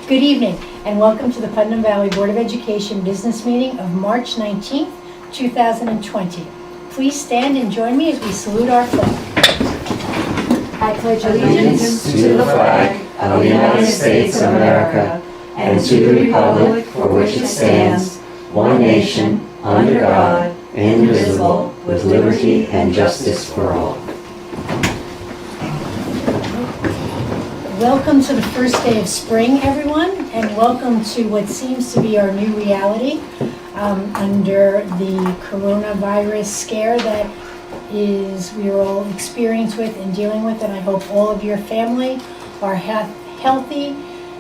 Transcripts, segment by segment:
Good evening, and welcome to the Putnam Valley Board of Education business meeting of March 19th, 2020. Please stand and join me as we salute our flag. I pledge allegiance to the flag of the United States of America and to the republic for which it stands, one nation, under God, indivisible, with liberty and justice for all. Welcome to the first day of spring, everyone, and welcome to what seems to be our new reality under the coronavirus scare that we are all experiencing with and dealing with, and I hope all of your family are healthy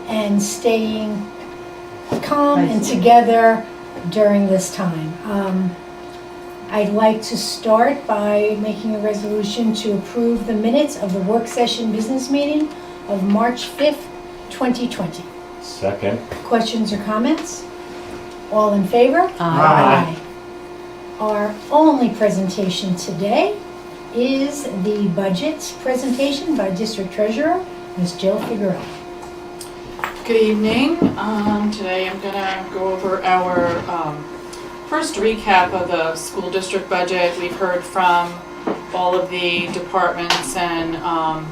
and staying calm and together during this time. I'd like to start by making a resolution to approve the minutes of the work session business meeting of March 5th, 2020. Second. Questions or comments? All in favor? Aye. Our only presentation today is the budget presentation by District Treasurer, Ms. Jill Figueroa. Good evening. Today I'm going to go over our first recap of the school district budget. We've heard from all of the departments and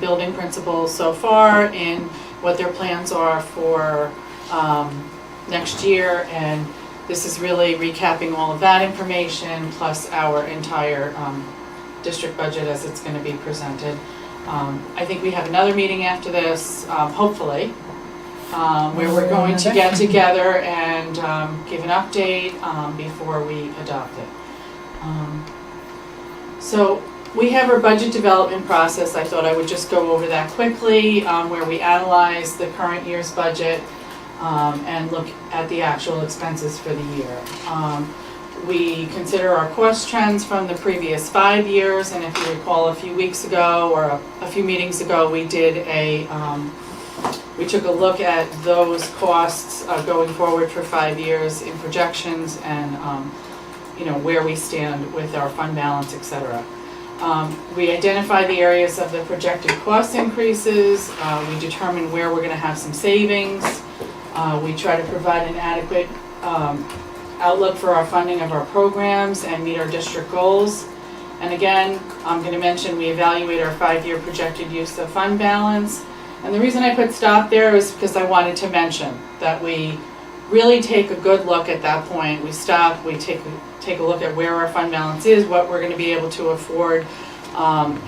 building principals so far in what their plans are for next year, and this is really recapping all of that information plus our entire district budget as it's going to be presented. I think we have another meeting after this, hopefully, where we're going to get together and give an update before we adopt it. So we have our budget development process. I thought I would just go over that quickly, where we analyze the current year's budget and look at the actual expenses for the year. We consider our cost trends from the previous 5 years, and if you recall a few weeks ago or a few meetings ago, we did we took a look at those costs going forward for 5 years in projections and where we stand with our fund balance, etc. We identify the areas of the projected cost increases. We determine where we're going to have some savings. We try to provide an adequate outlook for our funding of our programs and meet our district goals. And again, I'm going to mention we evaluate our 5-year projected use of fund balance. And the reason I put stop there is because I wanted to mention that we really take a good look at that point. We stop, we take a look at where our fund balance is, what we're going to be able to afford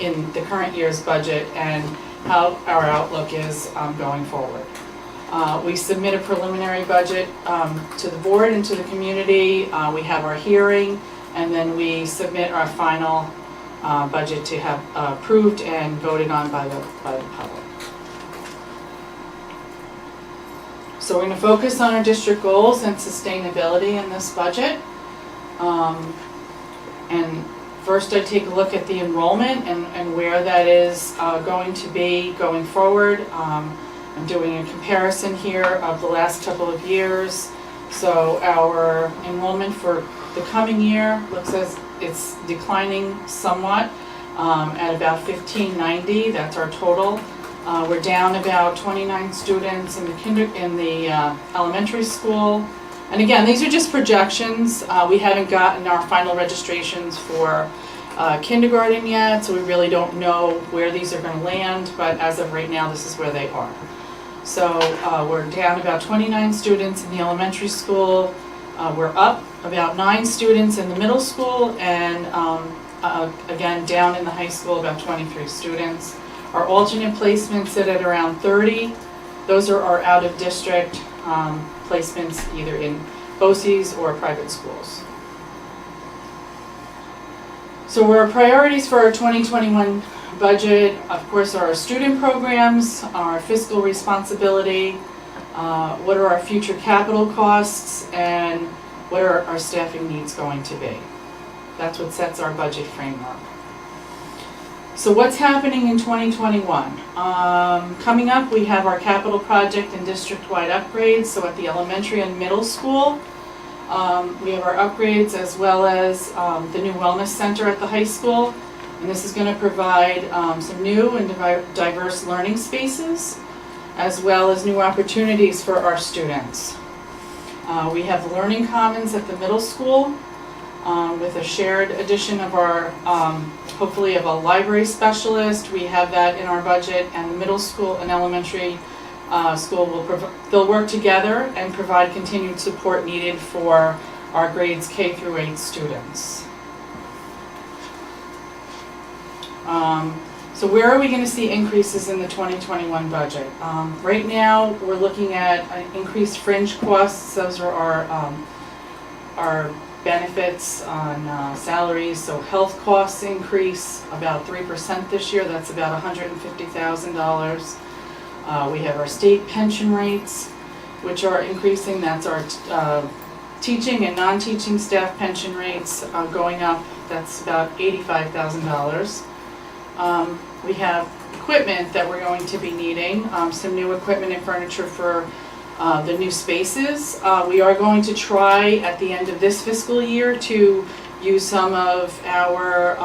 in the current year's budget, and how our outlook is going forward. We submit a preliminary budget to the board and to the community. We have our hearing, and then we submit our final budget to have approved and voted on by the public. So we're going to focus on our district goals and sustainability in this budget. And first I take a look at the enrollment and where that is going to be going forward. I'm doing a comparison here of the last couple of years. So our enrollment for the coming year looks as it's declining somewhat at about 1590. That's our total. We're down about 29 students in the elementary school. And again, these are just projections. We haven't gotten our final registrations for kindergarten yet, so we really don't know where these are going to land, but as of right now, this is where they are. So we're down about 29 students in the elementary school. We're up about 9 students in the middle school, and again, down in the high school, about 23 students. Our alternate placements sit at around 30. Those are our out-of-district placements, either in BOCES or private schools. So our priorities for our 2021 budget, of course, are our student programs, our fiscal responsibility, what are our future capital costs, and what are our staffing needs going to be. That's what sets our budget framework. So what's happening in 2021? Coming up, we have our capital project and district-wide upgrades. So at the elementary and middle school, we have our upgrades as well as the new wellness center at the high school. And this is going to provide some new and diverse learning spaces. as well as new opportunities for our students. We have Learning Commons at the middle school with a shared addition of our, hopefully of a library specialist. We have that in our budget, and the middle school and elementary school they'll work together and provide continued support needed for our grades K through 8 students. So where are we going to see increases in the 2021 budget? Right now, we're looking at increased fringe costs. Those are our benefits on salaries. So health costs increase about 3% this year. That's about $150,000. We have our state pension rates, which are increasing. That's our teaching and non-teaching staff pension rates going up. That's about $85,000. We have equipment that we're going to be needing, some new equipment and furniture for the new spaces. We are going to try at the end of this fiscal year to use some of our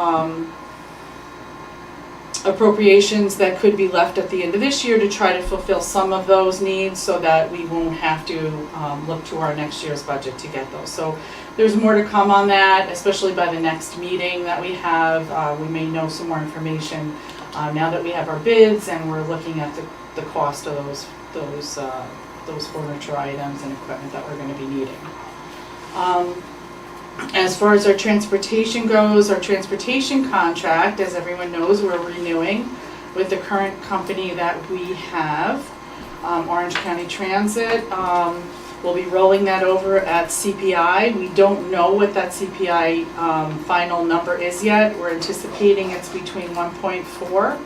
appropriations that could be left at the end of this year to try to fulfill some of those needs so that we won't have to look to our next year's budget to get those. So there's more to come on that, especially by the next meeting that we have. We may know some more information now that we have our bids and we're looking at the cost of those furniture items and equipment that we're going to be needing. As far as our transportation goes, our transportation contract, as everyone knows, we're renewing with the current company that we have, Orange County Transit. We'll be rolling that over at CPI. We don't know what that CPI final number is yet. We're anticipating it's between 1.4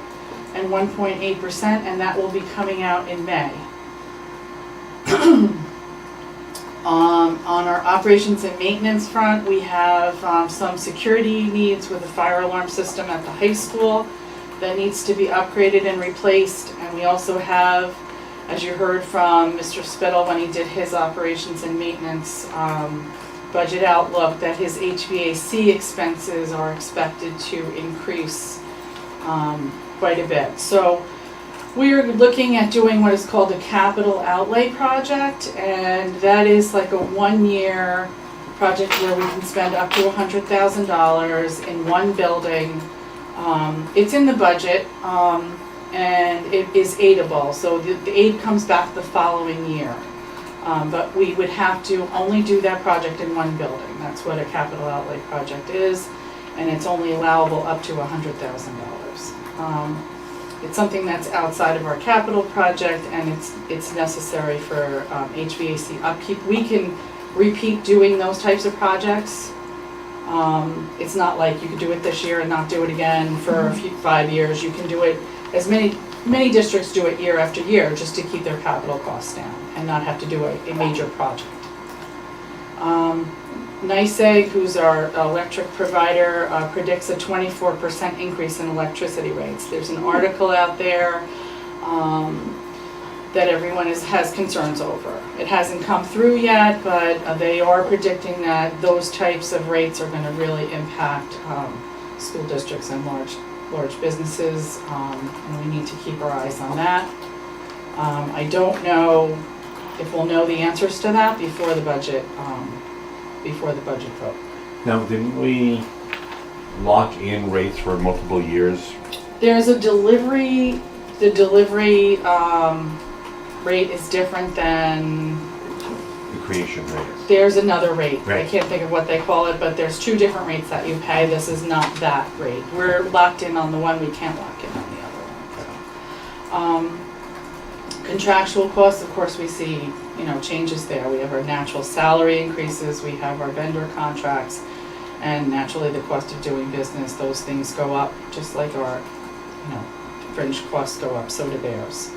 and 1.8%, and that will be coming out in May. On our operations and maintenance front, we have some security needs with the fire alarm system at the high school that needs to be upgraded and replaced. And we also have, as you heard from Mr. Spittle when he did his operations and maintenance budget outlook, that his HVAC expenses are expected to increase quite a bit. So we're looking at doing what is called a capital outlay project, and that is like a 1-year project where we can spend up to $100,000 in one building. It's in the budget, and it is aidable, so the aid comes back the following year. But we would have to only do that project in one building. That's what a capital outlay project is, and it's only allowable up to $100,000. It's something that's outside of our capital project, and it's necessary for HVAC upkeep. We can repeat doing those types of projects. It's not like you could do it this year and not do it again for 5 years. You can do it, as many districts do it year after year, just to keep their capital costs down and not have to do a major project. NYSEG, who's our electric provider, predicts a 24% increase in electricity rates. There's an article out there that everyone has concerns over. It hasn't come through yet, but they are predicting that those types of rates are going to really impact school districts and large businesses, and we need to keep our eyes on that. I don't know if we'll know the answers to that before the budget vote. Now, didn't we lock in rates for multiple years? There's a delivery, the delivery rate is different than, The creation rate. there's another rate. I Right. can't think of what they call it, but there's 2 different rates that you pay. This is not that rate. We're locked in on the one, we can't lock in on the other one. Contractual costs, of course, we see, changes there. We have our natural salary increases, we have our vendor contracts, and naturally the cost of doing business, those things go up, just like our, fringe costs go up, so do theirs.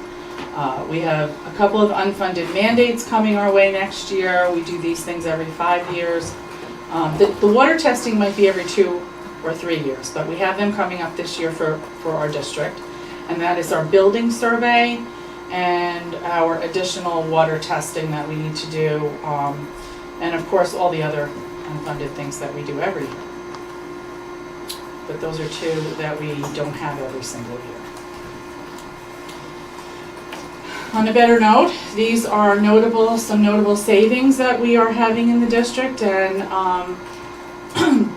We have a couple of unfunded mandates coming our way next year. We do these things every 5 years. The water testing might be every 2 or 3 years, but we have them coming up this year for our district. And that is our building survey and our additional water testing that we need to do. And of course, all the other unfunded things that we do every year. But those are 2 that we don't have every single year. On a better note, these are some notable savings that we are having in the district, and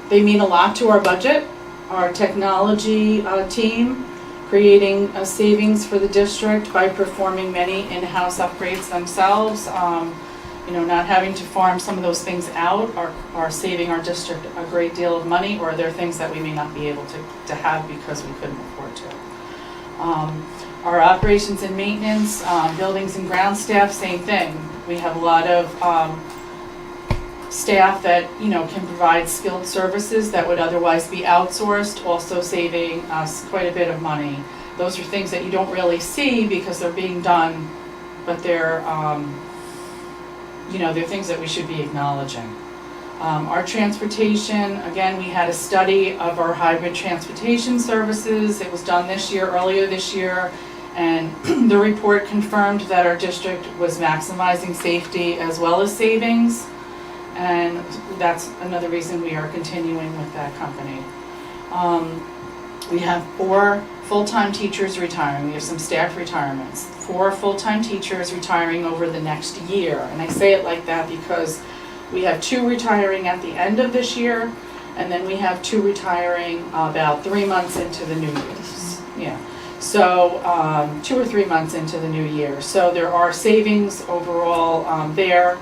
they mean a lot to our budget. Our technology team creating a savings for the district by performing many in-house upgrades themselves. Not having to farm some of those things out are saving our district a great deal of money, or they're things that we may not be able to have because we couldn't afford to. Our operations and maintenance, buildings and ground staff, same thing. We have a lot of staff that can provide skilled services that would otherwise be outsourced, also saving us quite a bit of money. Those are things that you don't really see because they're being done, but they're things that we should be acknowledging. Our transportation, again, we had a study of our hybrid transportation services. It was done earlier this year, and the report confirmed that our district was maximizing safety as well as savings, and that's another reason we are continuing with that company. We have 4 full-time teachers retiring. We have some staff retirements. 4 full-time teachers retiring over the next year, and I say it like that because we have 2 retiring at the end of this year, and then we have 2 retiring about 3 months into the new year. Yeah. So 2 or 3 months into the new year. So there are savings overall there.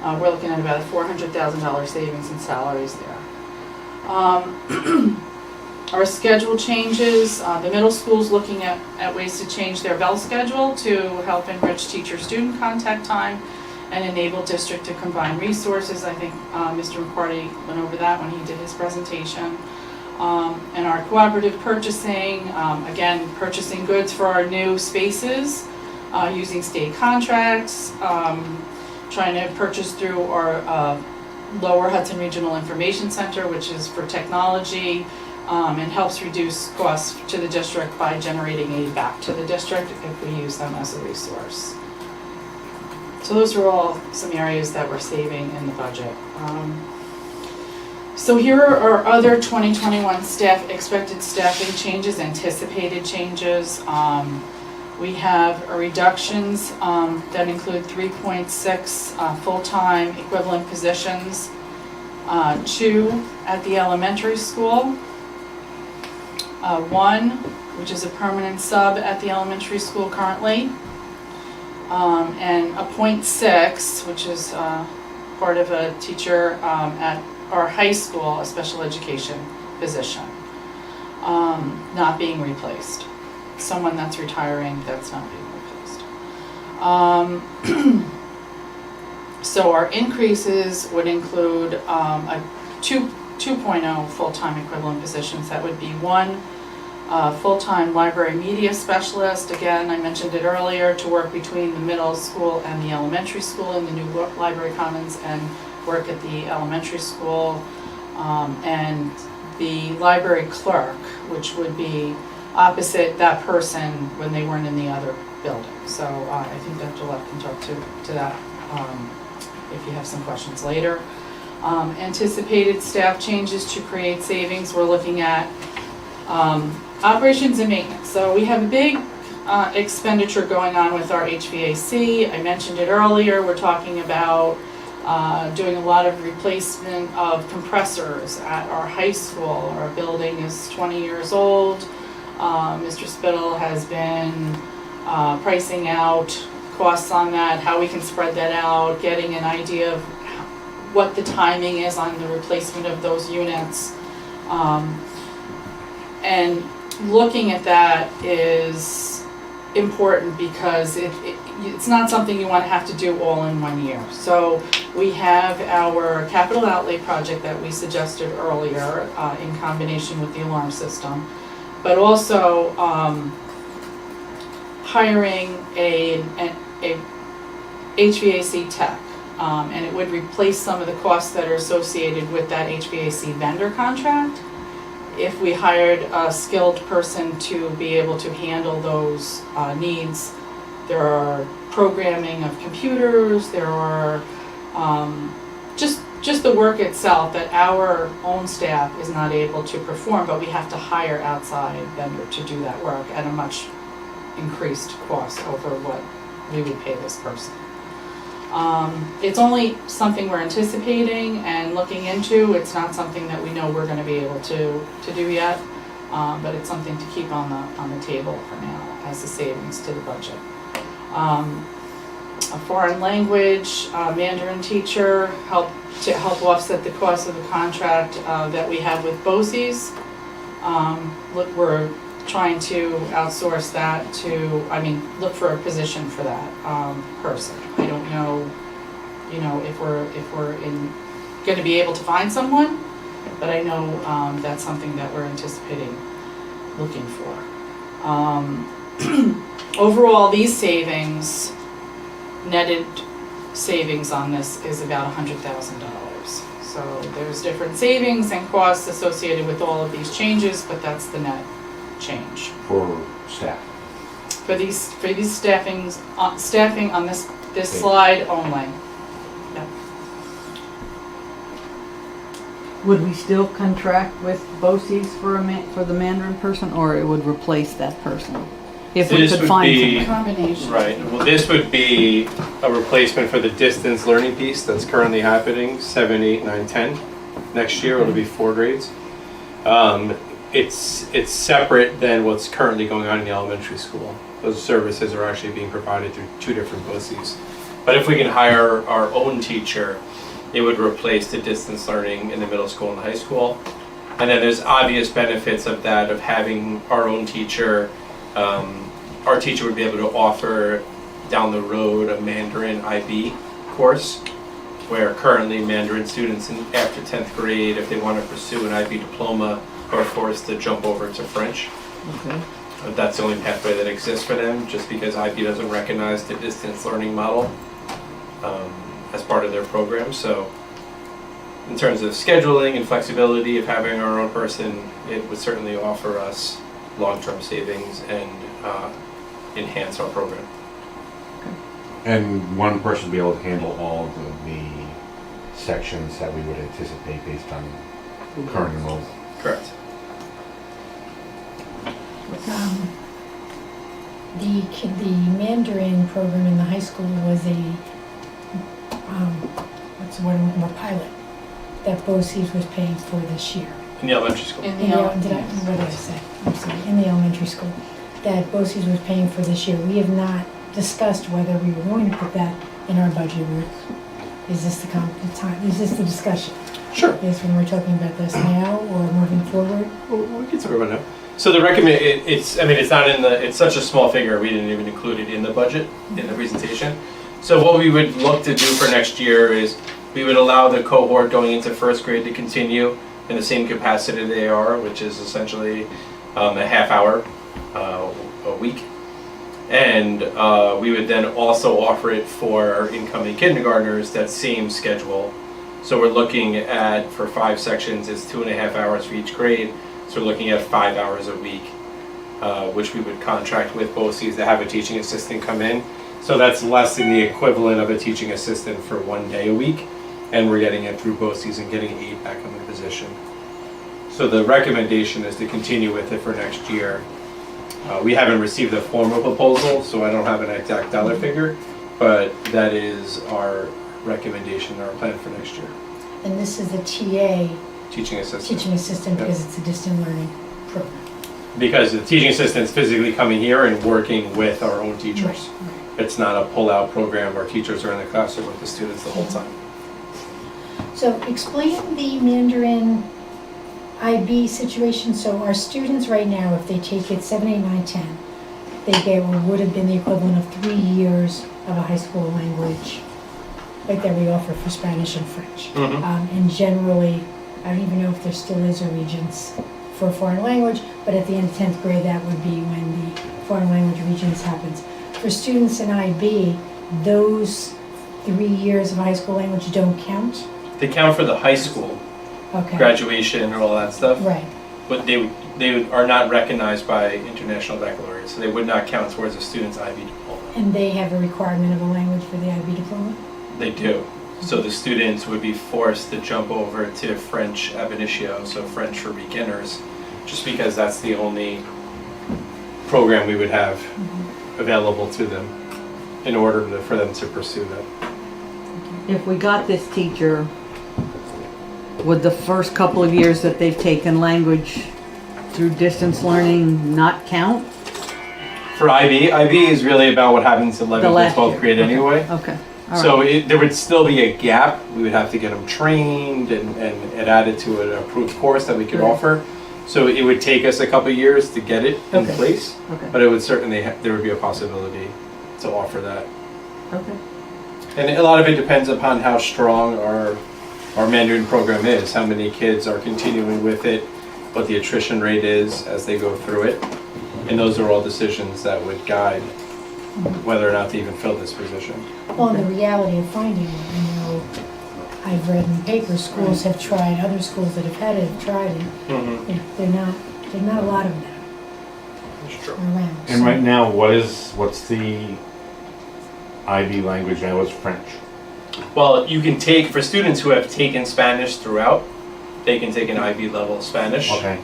We're looking at about a $400,000 savings in salaries there. Our schedule changes. The middle school's looking at ways to change their bell schedule to help enrich teacher-student contact time and enable district to combine resources. I think Mr. McCarty went over that when he did his presentation. And our cooperative purchasing, again, purchasing goods for our new spaces, using state contracts, trying to purchase through our Lower Hudson Regional Information Center, which is for technology, and helps reduce costs to the district by generating aid back to the district if we use them as a resource. So those are all some areas that we're saving in the budget. So here are other 2021 expected staffing changes, anticipated changes. We have reductions that include 3.6 full-time equivalent positions, 2 at the elementary school, 1 which is a permanent sub at the elementary school currently, and a 0.6, which is part of a teacher at our high school, a special education position, not being replaced. Someone that's retiring that's not being replaced. So our increases would include a 2.0 full-time equivalent positions. That would be 1 full-time library media specialist. Again, I mentioned it earlier, to work between the middle school and the elementary school in the new library commons and work at the elementary school, and the library clerk, which would be opposite that person when they weren't in the other building. So I think Dr. Leff can talk to that if you have some questions later. Anticipated staff changes to create savings. We're looking at operations and maintenance. So we have a big expenditure going on with our HVAC. I mentioned it earlier. We're talking about doing a lot of replacement of compressors at our high school. Our building is 20 years old. Mr. Spittle has been pricing out costs on that, how we can spread that out, getting an idea of what the timing is on the replacement of those units. And looking at that is important because it's not something you want to have to do all in one year. So we have our capital outlay project that we suggested earlier in combination with the alarm system, but also hiring a HVAC tech, and it would replace some of the costs that are associated with that HVAC vendor contract if we hired a skilled person to be able to handle those needs. There are programming of computers, there are just the work itself that our own staff is not able to perform, but we have to hire outside vendor to do that work at a much increased cost over what we would pay this person. It's only something we're anticipating and looking into. It's not something that we know we're going to be able to do yet, but it's something to keep on the table for now as the savings to the budget. A foreign language Mandarin teacher to help offset the cost of the contract that we have with BOCES. We're trying to outsource that look for a position for that person. I don't know, if we're going to be able to find someone, but I know that's something that we're anticipating looking for. Overall, these savings, netted savings on this is about $100,000. So there's different savings and costs associated with all of these changes, but that's the net change. For staff. For these staffing on this slide only. Yeah. Would we still contract with BOCES for the Mandarin person, or it would replace that person? If we This could would find be- someone. Combination. Right, well, this would be a replacement for the distance learning piece that's currently happening, 7, 8, 9, 10. Next year, it'll be 4 grades. It's separate than what's currently going on in the elementary school. Those services are actually being provided through 2 different BOCES. But if we can hire our own teacher, it would replace the distance learning in the middle school and the high school. And then there's obvious benefits of that, of having our own teacher. Our teacher would be able to offer down the road a Mandarin IB course, where currently Mandarin students after 10th grade, if they want to pursue an IB diploma, are forced to jump over to French. Okay. But that's the only pathway that exists for them, just because IB doesn't recognize the distance learning model as part of their program. So in terms of scheduling and flexibility of having our own person, it would certainly offer us long-term savings and enhance our program. And one person will be able to handle all of the sections that we would anticipate based on current enrollment. Correct. The Mandarin program in the high school was a pilot that BOCES was paying for this year. In the elementary school. In What the did I say? I'm sorry, in the elementary school, that BOCES was paying for this year. We have not discussed whether we were going to put that in our budget. Is this the time, is this the discussion? Sure. Is when we're talking about this now or moving forward? Well, we can talk about it now. So the it's not in it's such a small figure, we didn't even include it in the budget, in the presentation. So what we would look to do for next year is we would allow the cohort going into 1st grade to continue in the same capacity they are, which is essentially a half hour a week. And we would then also offer it for our incoming kindergartners, that same schedule. So we're looking at, for 5 sections, it's 2.5 hours for each grade. So we're looking at 5 hours a week, which we would contract with BOCES to have a teaching assistant come in. So that's less than the equivalent of a teaching assistant for 1 day a week. And we're getting it through BOCES and getting 8 back on the position. So the recommendation is to continue with it for next year. We haven't received a formal proposal, so I don't have an exact dollar figure, but that is our recommendation, our plan for next year. And this is a TA, Teaching assistant. teaching assistant, because it's a distant learning program. Because the teaching assistant's physically coming here and working with our own teachers. Right. It's not a pull-out program where teachers are in the classroom with the students the whole time. So explain the Mandarin IB situation. So our students right now, if they take it 7, 8, 9, 10, they get what would have been the equivalent of 3 years of a high school language, like that we offer for Spanish and French. And generally, I don't even know if there still is a Regents for a foreign language, but at the end of 10th grade, that would be when the foreign language Regents happens. For students in IB, those 3 years of high school language don't count? They count for the high school Okay. graduation and all that stuff, Right. but they are not recognized by International Baccalaureate, so they would not count towards a student's IB diploma. And they have a requirement of a language for the IB diploma? They do. So the students would be forced to jump over to French ab initio, so French for beginners, just because that's the only program we would have available to them. in order for them to pursue that. If we got this teacher, would the first couple of years that they've taken language through distance learning not count? For IB is really about what happens in 11th and last 12th year. grade Okay. anyway. Okay. All right. So there would still be a gap. We would have to get them trained and added to an approved course that we could Right. offer. So it would take us a couple of years to get it in Okay. place, Okay. but it would certainly, there would be a possibility to offer that. Okay. And a lot of it depends upon how strong our Mandarin program is, how many kids are continuing with it, what the attrition rate is as they go through it. And those are all decisions that would guide whether or not to even fill this position. Well, and the reality of finding one, I know, I've read in the paper, schools have tried, other schools that have had it have tried it. Mm-hmm. You know, there's not a lot of them That's true. around. And so- right now, what's the IB language now? What's French? Well, you can take, for students who have taken Spanish throughout, they can take an IB level Spanish. Okay.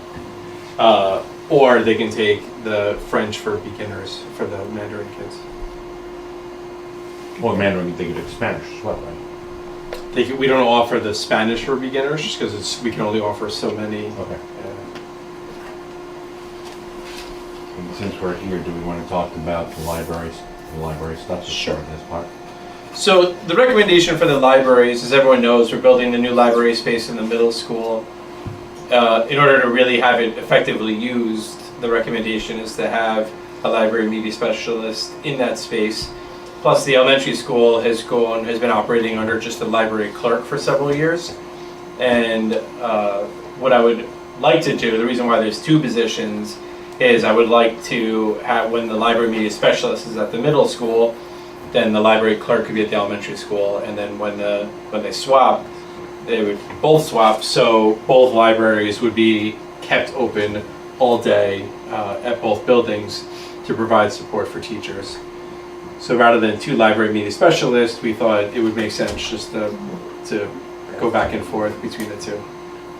Or they can take the French for beginners for the Mandarin kids. Well, Mandarin, they could take Spanish as well, right? We don't offer the Spanish for beginners just because we can only offer so many. Okay. And since we're here, do we want to talk about the library stuff? Sure. This part. So the recommendation for the libraries, as everyone knows, we're building a new library space in the middle school. In order to really have it effectively used, the recommendation is to have a library media specialist in that space. Plus, the elementary school has been operating under just a library clerk for several years. And what I would like to do, the reason why there's two positions, is I would like to have, when the library media specialist is at the middle school, then the library clerk could be at the elementary school, and then when they swap, they would both swap, so both libraries would be kept open all day at both buildings to provide support for teachers. So rather than two library media specialists, we thought it would make sense just to go back and forth between the two.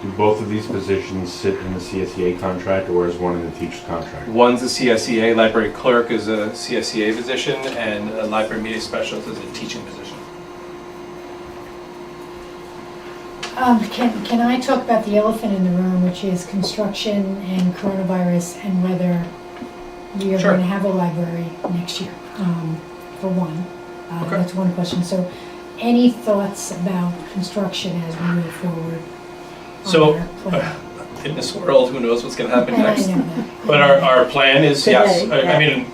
Do both of these positions sit in the CSEA contract, or is one in the teacher's contract? One's a CSEA, library clerk is a CSEA position, and a library media specialist is a teaching position. Can I talk about the elephant in the room, which is construction and coronavirus, and whether we are Sure. going to have a library next year, for one? Okay. That's one question. So any thoughts about construction as we move forward? on So, our plan? in this world, who knows what's gonna happen And I next? know that. But our plan is, yes, Today, I mean,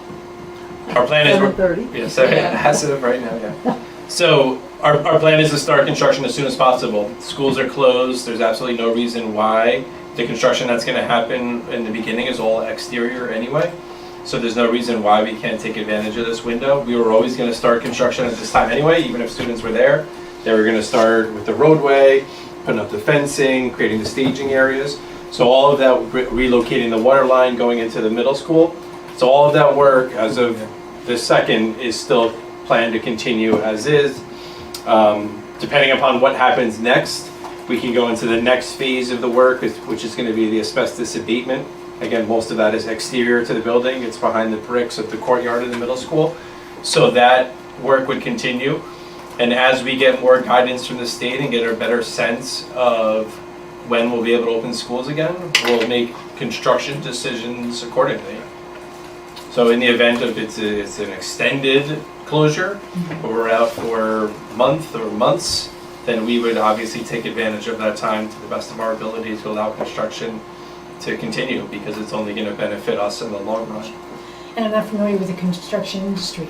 our plan is, 7:30. yes, as of right now, yeah. So our plan is to start construction as soon as possible. Schools are closed, there's absolutely no reason why. The construction that's gonna happen in the beginning is all exterior anyway. So there's no reason why we can't take advantage of this window. We were always gonna start construction at this time anyway, even if students were there. They were gonna start with the roadway, putting up the fencing, creating the staging areas. So all of that, relocating the water line, going into the middle school. So all of that work as of the second is still planned to continue as is. Depending upon what happens next, we can go into the next phase of the work, which is gonna be the asbestos abatement. Again, most of that is exterior to the building. It's behind the bricks of the courtyard in the middle school. So that work would continue. And as we get more guidance from the state and get a better sense of when we'll be able to open schools again, we'll make construction decisions accordingly. So in the event of it's an extended closure, where we're out for a month or months, then we would obviously take advantage of that time to the best of our ability to allow construction to continue, because it's only going to benefit us in the long run. And I'm not familiar with the construction industry.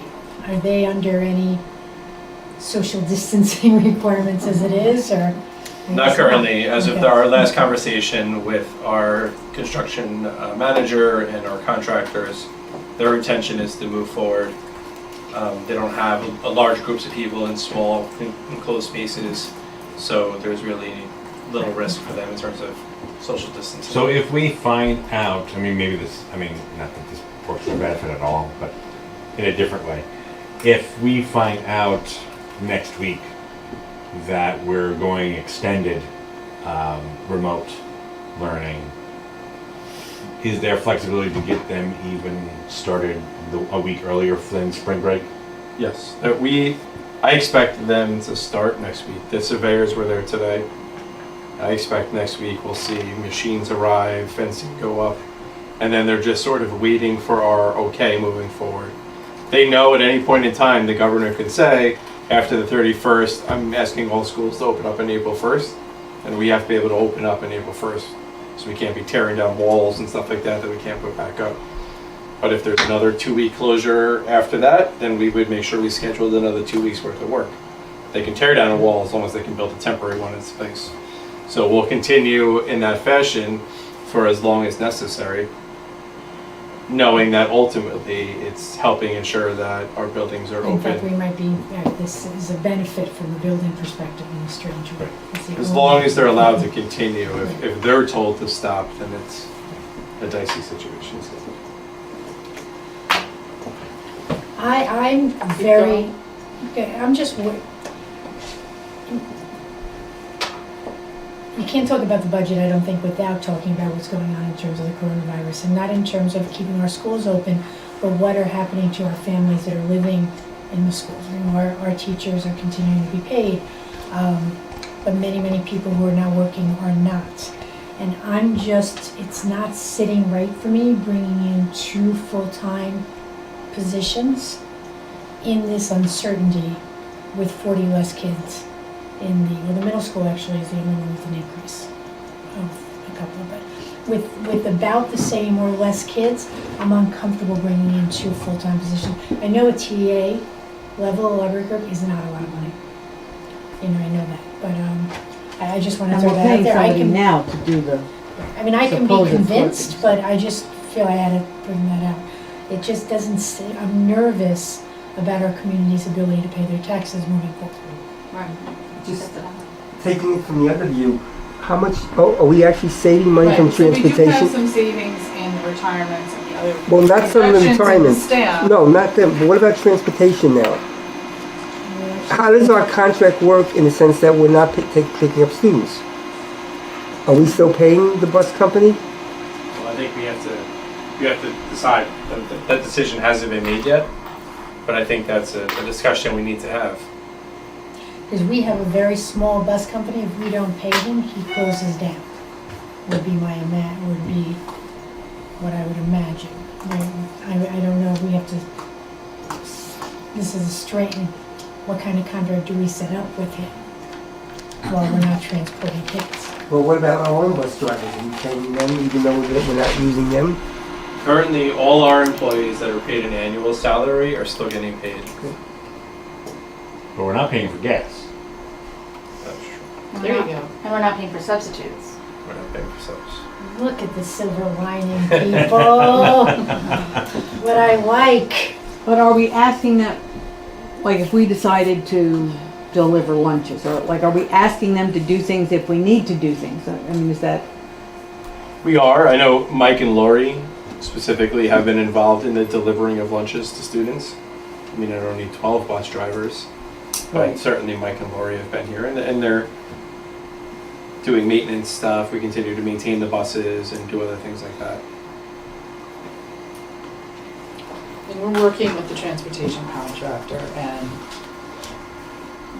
Are they under any social distancing requirements as it is, or? Not currently. As of Okay. our last conversation with our construction manager and our contractors, their intention is to move forward. They don't have a large groups of people in small enclosed spaces, so there's really little risk for them in terms of social distancing. So if we find out, not that this works for benefit at all, but in a different way. If we find out next week that we're going extended remote learning, is there flexibility to get them even started a week earlier than spring break? Yes, I expect them to start next week. The surveyors were there today. I expect next week we'll see machines arrive, fencing go up, and then they're just sort of waiting for our okay moving forward. They know at any point in time the governor can say, after the 31st, I'm asking all schools to open up on April 1st, and we have to be able to open up on April 1st. So we can't be tearing down walls and stuff like that we can't put back up. But if there's another 2-week closure after that, then we would make sure we scheduled another 2 weeks worth of work. They can tear down a wall as long as they can build a temporary one in its place. So we'll continue in that fashion for as long as necessary, knowing that ultimately it's helping ensure that our buildings are In fact, we open. might be, this is a benefit from the building perspective in a strange way. It's the As only- long as they're allowed to continue. If they're told to stop, then it's a dicey situation. I'm very, okay, I'm just, you can't talk about the budget, I don't think, without talking about what's going on in terms of the coronavirus, and not in terms of keeping our schools open, but what are happening to our families that are living in the schools. You know, our teachers are continuing to be paid, but many people who are now working are not. And I'm just, it's not sitting right for me bringing in 2 full-time positions in this uncertainty with 40 less kids in the middle school actually is the only one with an increase of a couple, but with about the same or less kids, I'm uncomfortable bringing in 2 full-time positions. I know a TA level library clerk is not a lot of money. You know, I know that, but I just want to And throw we're that out paying there. somebody now to do the, I mean, I can be supposed convinced, workers. but I just feel I had to bring that out. It just doesn't sit, I'm nervous about our community's ability to pay their taxes moving forward. Right. Just Taking it from the other view, how much, are we actually saving money from Right, so we do have transportation? some savings in retirements and the other. Well, not some of the reductions in retirement. staff. No, not them, but what about transportation now? How does our contract work in the sense that we're not picking up students? Are we still paying the bus company? Well, I think we have to decide. That decision hasn't been made yet, but I think that's a discussion we need to have. Because we have a very small bus company, if we don't pay him, he closes down, would be what I would imagine. I don't know, we have to, this is a straighten, what kind of contract do we set up with him while we're not transporting kids? Well, what about our own bus drivers? Are we paying them even though we're not using them? Currently, all our employees that are paid an annual salary are still getting paid. But we're not paying for gas. That's true. There you go. And we're not paying for substitutes. We're not paying for subs. Look at the silver lining, people. What I like. but are we asking that, like if we decided to deliver lunches, or like are we asking them to do things if we need to do things? I mean, is that, We are. I know Mike and Lori specifically have been involved in the delivering of lunches to students. I mean, I don't need 12 bus drivers, but Right. certainly Mike and Lori have been here, and they're doing maintenance stuff. We continue to maintain the buses and do other things like that. And we're working with the transportation contractor, and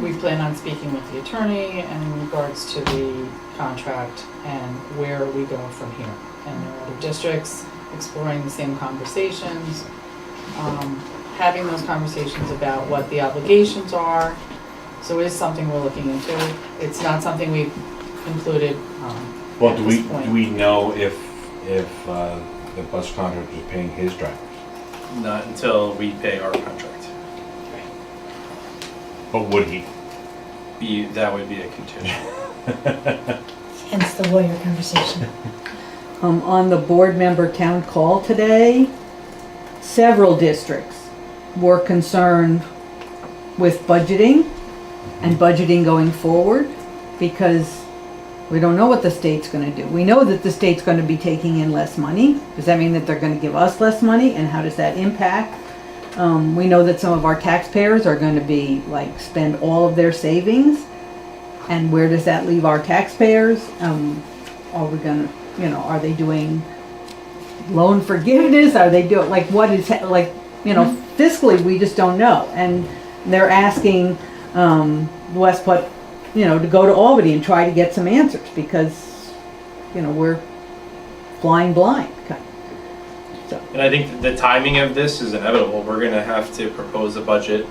we plan on speaking with the attorney in regards to the contract and where we go from here. And there are other districts exploring the same conversations, having those conversations about what the obligations are. So it is something we're looking into. It's not something we've included Well, at do this point. we know if the bus contractor is paying his drivers? Not until we pay our contract. But would he? That would be a condition. Hence the lawyer conversation. on the board member town call today, several districts were concerned with budgeting and budgeting going forward, because we don't know what the state's gonna do. We know that the state's gonna be taking in less money. Does that mean that they're gonna give us less money, and how does that impact? We know that some of our taxpayers are gonna be, like, spend all of their savings, and where does that leave our taxpayers? Are we gonna, are they doing loan forgiveness? Are they doing, like, what is, like, fiscally, we just don't know. And they're asking West Put, to go to Albany and try to get some answers because, we're flying blind. And I think the timing of this is inevitable. We're gonna have to propose a budget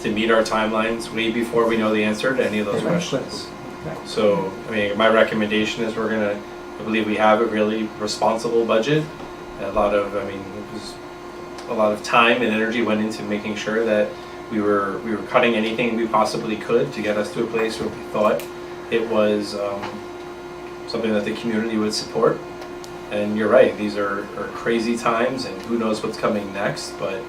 to meet our timelines way before we know the answer to any of those questions. So, my recommendation is I believe we have a really responsible budget. It was a lot of time and energy went into making sure that we were cutting anything we possibly could to get us to a place where we thought it was something that the community would support. And you're right, these are crazy times and who knows what's coming next, but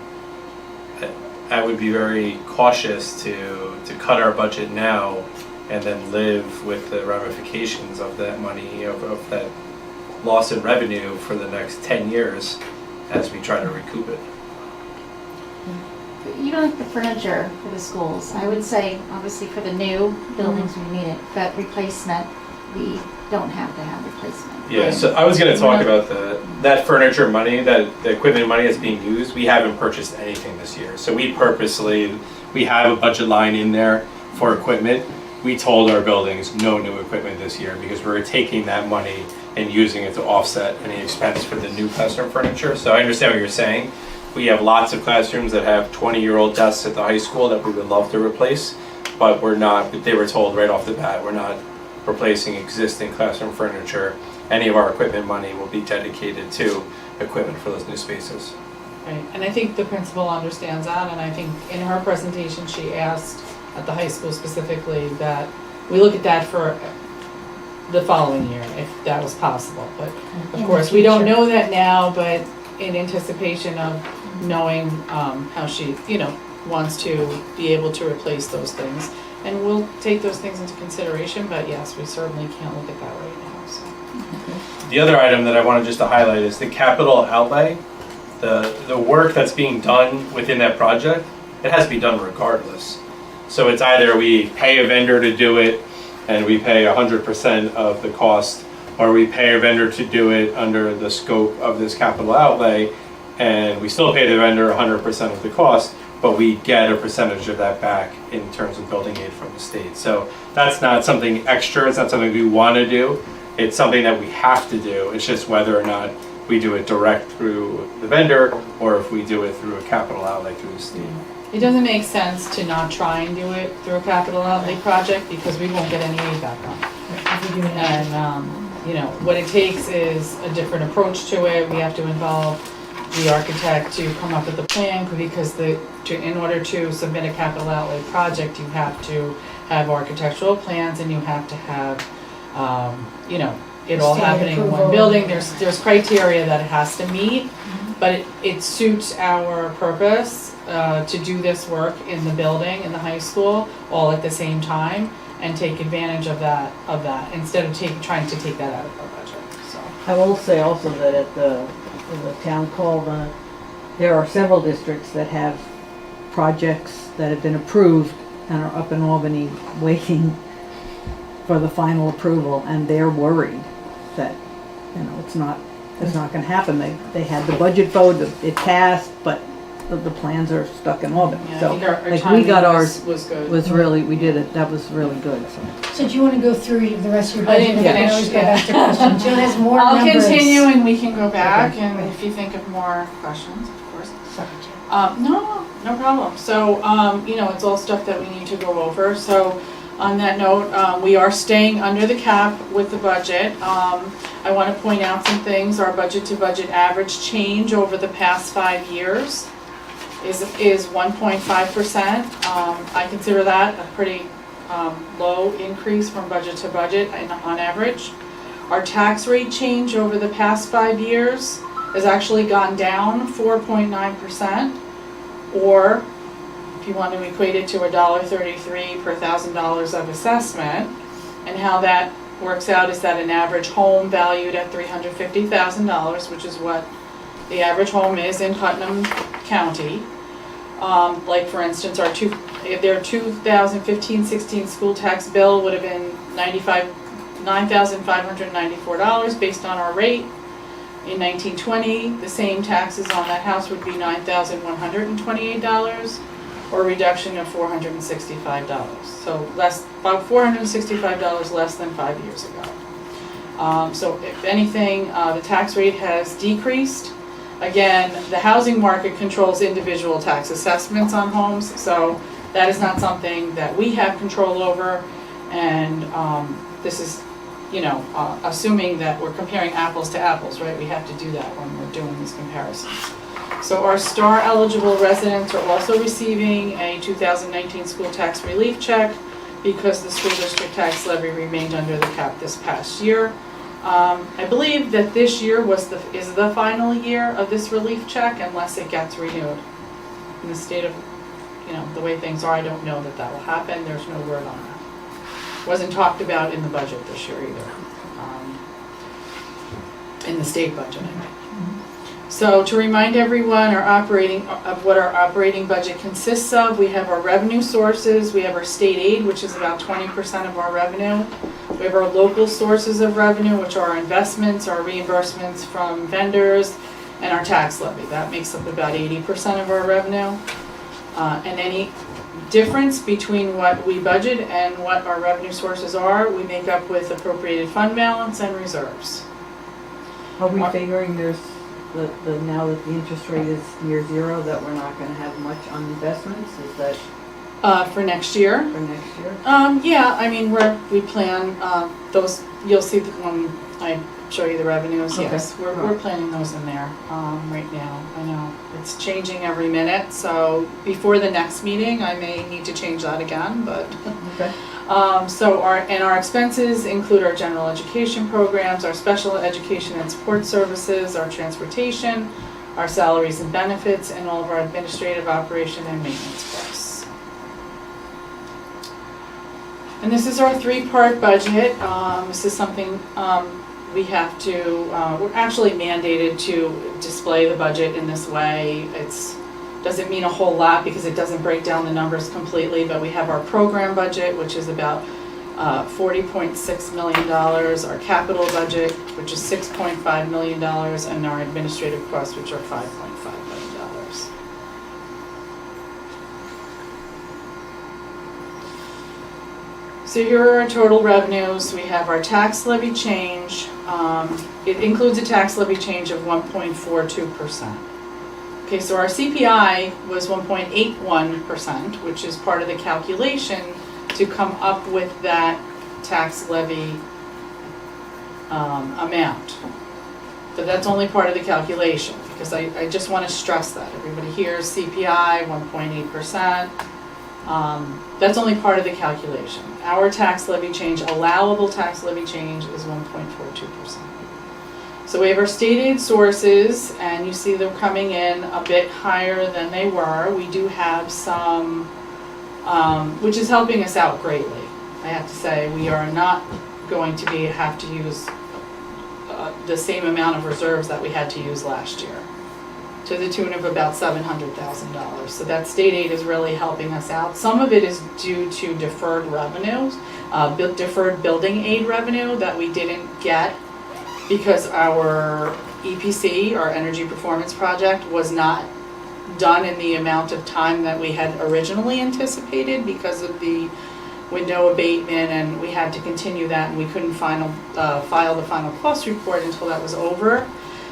I would be very cautious to cut our budget now and then live with the ramifications of that money, of that loss in revenue for the next 10 years as we try to recoup it. Even like the furniture for the schools, I would say, obviously for the new buildings we need it, but replacement, we don't have to have replacement. Yeah, so I was going to talk about that furniture money, the equipment money that's being used. We haven't purchased anything this year. So we have a budget line in there for equipment. We told our buildings no new equipment this year because we're taking that money and using it to offset any expense for the new classroom furniture. So I understand what you're saying. We have lots of classrooms that have 20-year-old desks at the high school that we would love to replace, but they were told right off the bat, we're not replacing existing classroom furniture. Any of our equipment money will be dedicated to equipment for those new spaces. Right, and I think the principal understands that, and I think in her presentation, she asked at the high school specifically that we look at that for the following year, if that was possible. But of course, we don't know that now, but in anticipation of knowing how she, wants to be able to replace those things. And we'll take those things into consideration, but yes, we certainly can't look at that right now, so. The other item that I wanted just to highlight is the capital outlay. The work that's being done within that project, it has to be done regardless. So it's either we pay a vendor to do it and we pay 100% of the cost, or we pay a vendor to do it under the scope of this capital outlay and we still pay the vendor 100% of the cost, but we get a percentage of that back in terms of building aid from the state. So that's not something extra, it's not something we want to do, it's something that we have to do. It's just whether or not we do it direct through the vendor or if we do it through a capital outlay through the state. It doesn't make sense to not try and do it through a capital outlay project because we won't get any aid back on it. And, what it takes is a different approach to it. We have to involve the architect to come up with a plan because in order to submit a capital outlay project, you have to have architectural plans and you have to have, it all happening in one building. There's criteria that it has to meet, but it suits our purpose to do this work in the building, in the high school, all at the same time, and take advantage of that instead of trying to take that out of our budget. So I will say also that in the town hall, there are several districts that have projects that have been approved and are up in Albany waiting for the final approval, and they're worried that it's not going to happen. They had the budget vote, it passed, but the plans are stuck in Albany. yeah, So I think our we timing got ours was good. we did it. That was really good. So do you want to go through the rest of your I budget? didn't We can finish, always go yeah. back to questions. Jill has more I'll numbers. continue and we can go back Okay, and great. if you think of more questions, of course. Sorry, Jill. No problem. So, it's all stuff that we need to go over. So on that note, we are staying under the cap with the budget. I want to point out some things. Our budget to budget average change over the past 5 years is 1.5%. I consider that a pretty low increase from budget to budget on average. Our tax rate change over the past 5 years has actually gone down 4.9%, or if you want to equate it to $1.33 per $1,000 of assessment. And how that works out is that an average home valued at $350,000, which is what the average home is in Putnam County. Like for instance, their 2015-16 school tax bill would have been $9,594 based on our rate. In 1920, the same taxes on that house would be $9,128, or a reduction of $465. So about $465 less than 5 years ago. So if anything, the tax rate has decreased. Again, the housing market controls individual tax assessments on homes, so that is not something that we have control over. And this is, assuming that we're comparing apples to apples, right? We have to do that when we're doing these comparisons. So our STAR eligible residents are also receiving a 2019 school tax relief check because the school district tax levy remained under the cap this past year. I believe that this year is the final year of this relief check unless it gets renewed. In the state of, the way things are, I don't know that will happen. There's no word on that. Wasn't talked about in the budget this year either. In the state budget, I mean. So to remind everyone of what our operating budget consists of, we have our revenue sources, we have our state aid, which is about 20% of our revenue. We have our local sources of revenue, which are our investments, our reimbursements from vendors, and our tax levy. That makes up about 80% of our revenue. And any difference between what we budget and what our revenue sources are, we make up with appropriated fund balance and reserves. Are we figuring there's now that the interest rate is near zero, that we're not gonna have much on investments? Is that For next year? for next year? Yeah, I mean, we plan, those, you'll see when I show you the revenues, Okay. yes. We're planning those in there, right now. I know, it's changing every minute, so before the next meeting, I may need to change that again, but. Okay. So our expenses include our general education programs, our special education and support services, our transportation, our salaries and benefits, and all of our administrative operation and maintenance costs. And this is our three-part budget. This is something we have to, we're actually mandated to display the budget in this way. Doesn't mean a whole lot because it doesn't break down the numbers completely, but we have our program budget, which is about $40.6 million, our capital budget, which is $6.5 million, and our administrative costs, which are $5.5 million. So here are our total revenues. We have our tax levy change. It includes a tax levy change of 1.42%. Okay, so our CPI was 1.81%, which is part of the calculation to come up with that tax levy amount. But that's only part of the calculation, because I just want to stress that. Everybody hears CPI, 1.8%. That's only part of the calculation. Our tax levy change, allowable tax levy change, is 1.42%. So we have our state aid sources, and you see them coming in a bit higher than they were. We do have some, which is helping us out greatly. I have to say, we are not going to have to use the same amount of reserves that we had to use last year, to the tune of about $700,000. So that state aid is really helping us out. Some of it is due to deferred revenues, deferred building aid revenue that we didn't get because our EPC, our energy performance project, was not done in the amount of time that we had originally anticipated because of the window abatement, and we had to continue that, and we couldn't file the final cost report until that was over.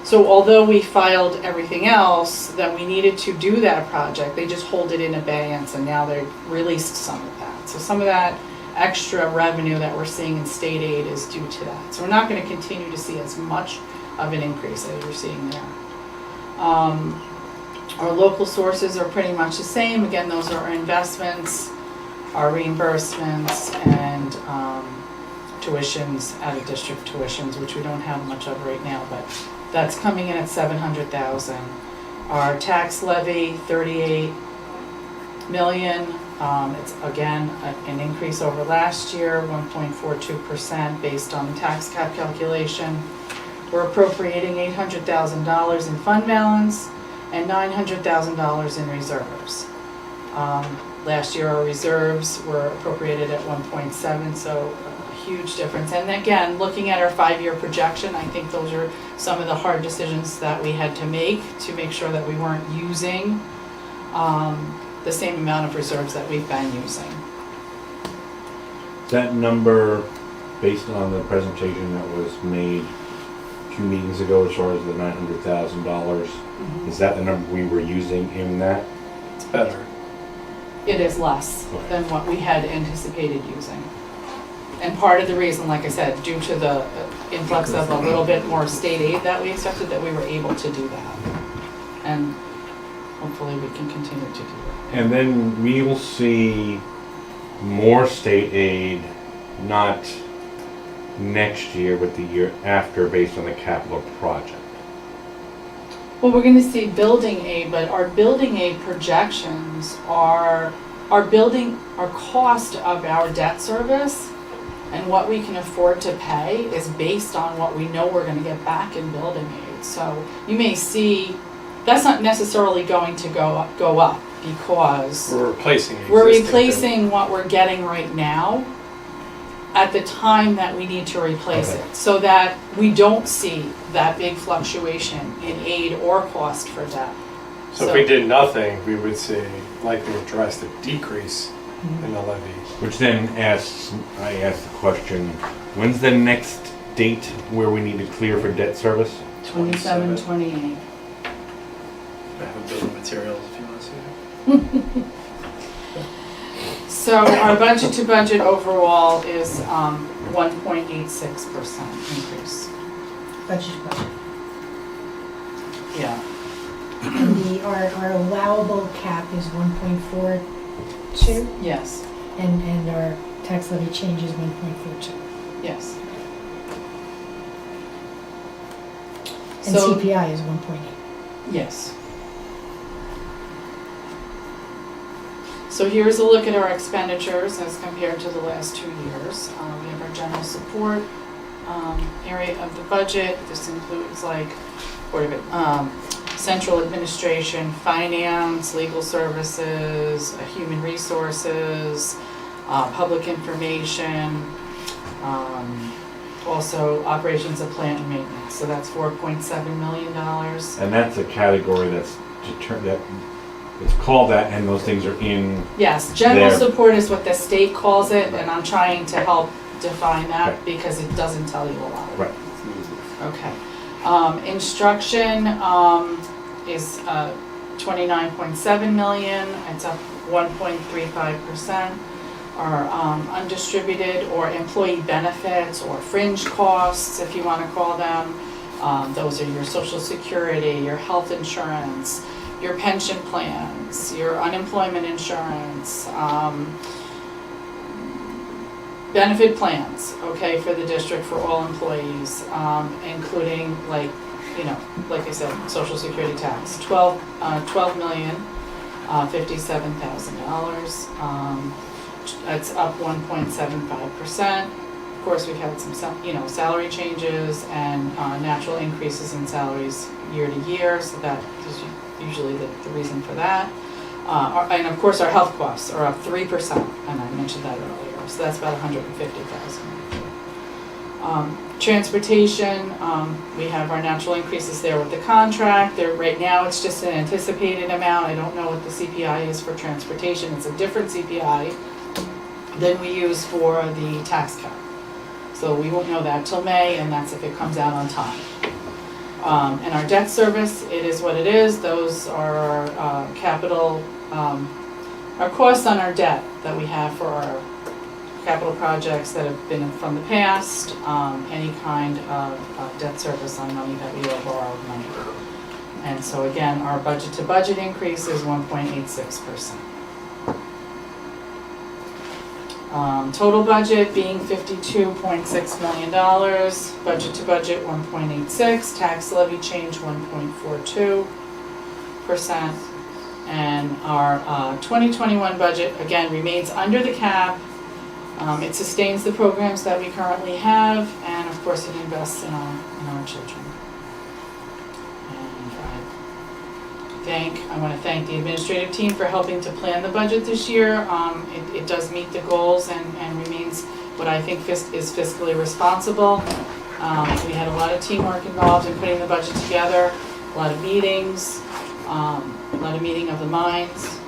So although we filed everything else that we needed to do that project, they just hold it in abeyance, and now they've released some of that. So some of that extra revenue that we're seeing in state aid is due to that. So we're not going to continue to see as much of an increase as you're seeing there. Our local sources are pretty much the same. Again, those are our investments, our reimbursements, and tuitions, out-of-district tuitions, which we don't have much of right now, but that's coming in at $700,000. Our tax levy, $38 million. It's again an increase over last year, 1.42% based on the tax cap calculation. We're appropriating $800,000 in fund balance and $900,000 in reserves. Last year, our reserves were appropriated at 1.7, so a huge difference. And again, looking at our 5-year projection, I think those are some of the hard decisions that we had to make sure that we weren't using the same amount of reserves that we've been using. That number, based on the presentation that was made 2 meetings ago, as far as the $900,000, is that the number we were using in that? It's better. It is less than what we had anticipated using. And part of the reason, like I said, due to the influx of a little bit more state aid that we accepted, that we were able to do that. And hopefully we can continue to do that. And then we will see more state aid, not next year, but the year after, based on the capital project. Well, we're gonna see building aid, but our building aid projections are our cost of our debt service and what we can afford to pay is based on what we know we're gonna get back in building aid. So you may see, that's not necessarily going to go up because We're replacing we're existing replacing what we're getting right now at the time that we need to replace Okay. it, so that we don't see that big fluctuation in aid or cost for debt. So if we did nothing, we would see likely a drastic decrease in the levy. Which then I ask the question, when's the next date where we need to clear for debt service? 27, 28. I have building materials if you want to see it. So our budget to budget overall is 1.86% increase. Budget. Yeah. And our allowable cap is 1.42, Yes. and our tax levy change is 1.42. Yes. And So CPI is 1.8. yes. So here's a look at our expenditures as compared to the last 2 years. We have our general support area of the budget. This includes like central administration, finance, legal services, human resources, public information, also operations of plant and maintenance. So that's $4.7 million. And that's a category that's it's called that, and those things are in. Yes, general There. support is what the state calls it, and I'm trying to help define that because it doesn't tell you a lot. Right. Okay. Instruction is 29.7 million. It's up 1.35%. Our undistributed or employee benefits or fringe costs, if you want to call them, those are your Social Security, your health insurance, your pension plans, your unemployment insurance, benefit plans, okay, for the district for all employees, including like I said, Social Security tax, $12,057,000. It's up 1.75%. Of course, we've had some salary changes and natural increases in salaries year to year, so that is usually the reason for that. And of course, our health costs are up 3%, and I mentioned that earlier, so that's about $150,000. Transportation, we have our natural increases there with the contract. Right now, it's just an anticipated amount. I don't know what the CPI is for transportation. It's a different CPI than we use for the tax cap. So we won't know that till May, and that's if it comes out on time. And our debt service, it is what it is. Those are our capital, our costs on our debt that we have for our capital projects that have been from the past, any kind of debt service on money that we owe borrowed money. And so again, our budget to budget increase is 1.86%. Total budget being $52.6 million, budget to budget 1.86, tax levy change 1.42%, and our 2021 budget again remains under the cap. It sustains the programs that we currently have, and of course it invests in our children. And I I want to thank the administrative team for helping to plan the budget this year. It does meet the goals and remains what I think is fiscally responsible. We had a lot of teamwork involved in putting the budget together, a lot of meetings, a lot of meeting of the minds,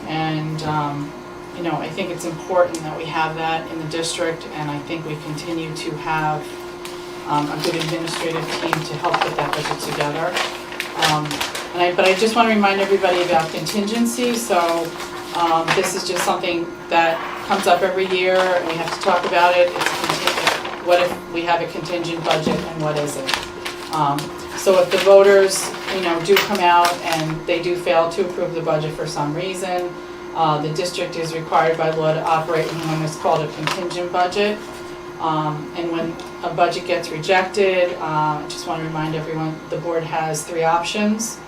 and I think it's important that we have that in the district, and I think we continue to have a good administrative team to help put that budget together. But I just want to remind everybody about contingency. So this is just something that comes up every year, and we have to talk about it. What if we have a contingent budget, and what is it? So if the voters, do come out and they do fail to approve the budget for some reason, the district is required by law to operate in what's called a contingent budget. And when a budget gets rejected, I just want to remind everyone, the board has 3 options.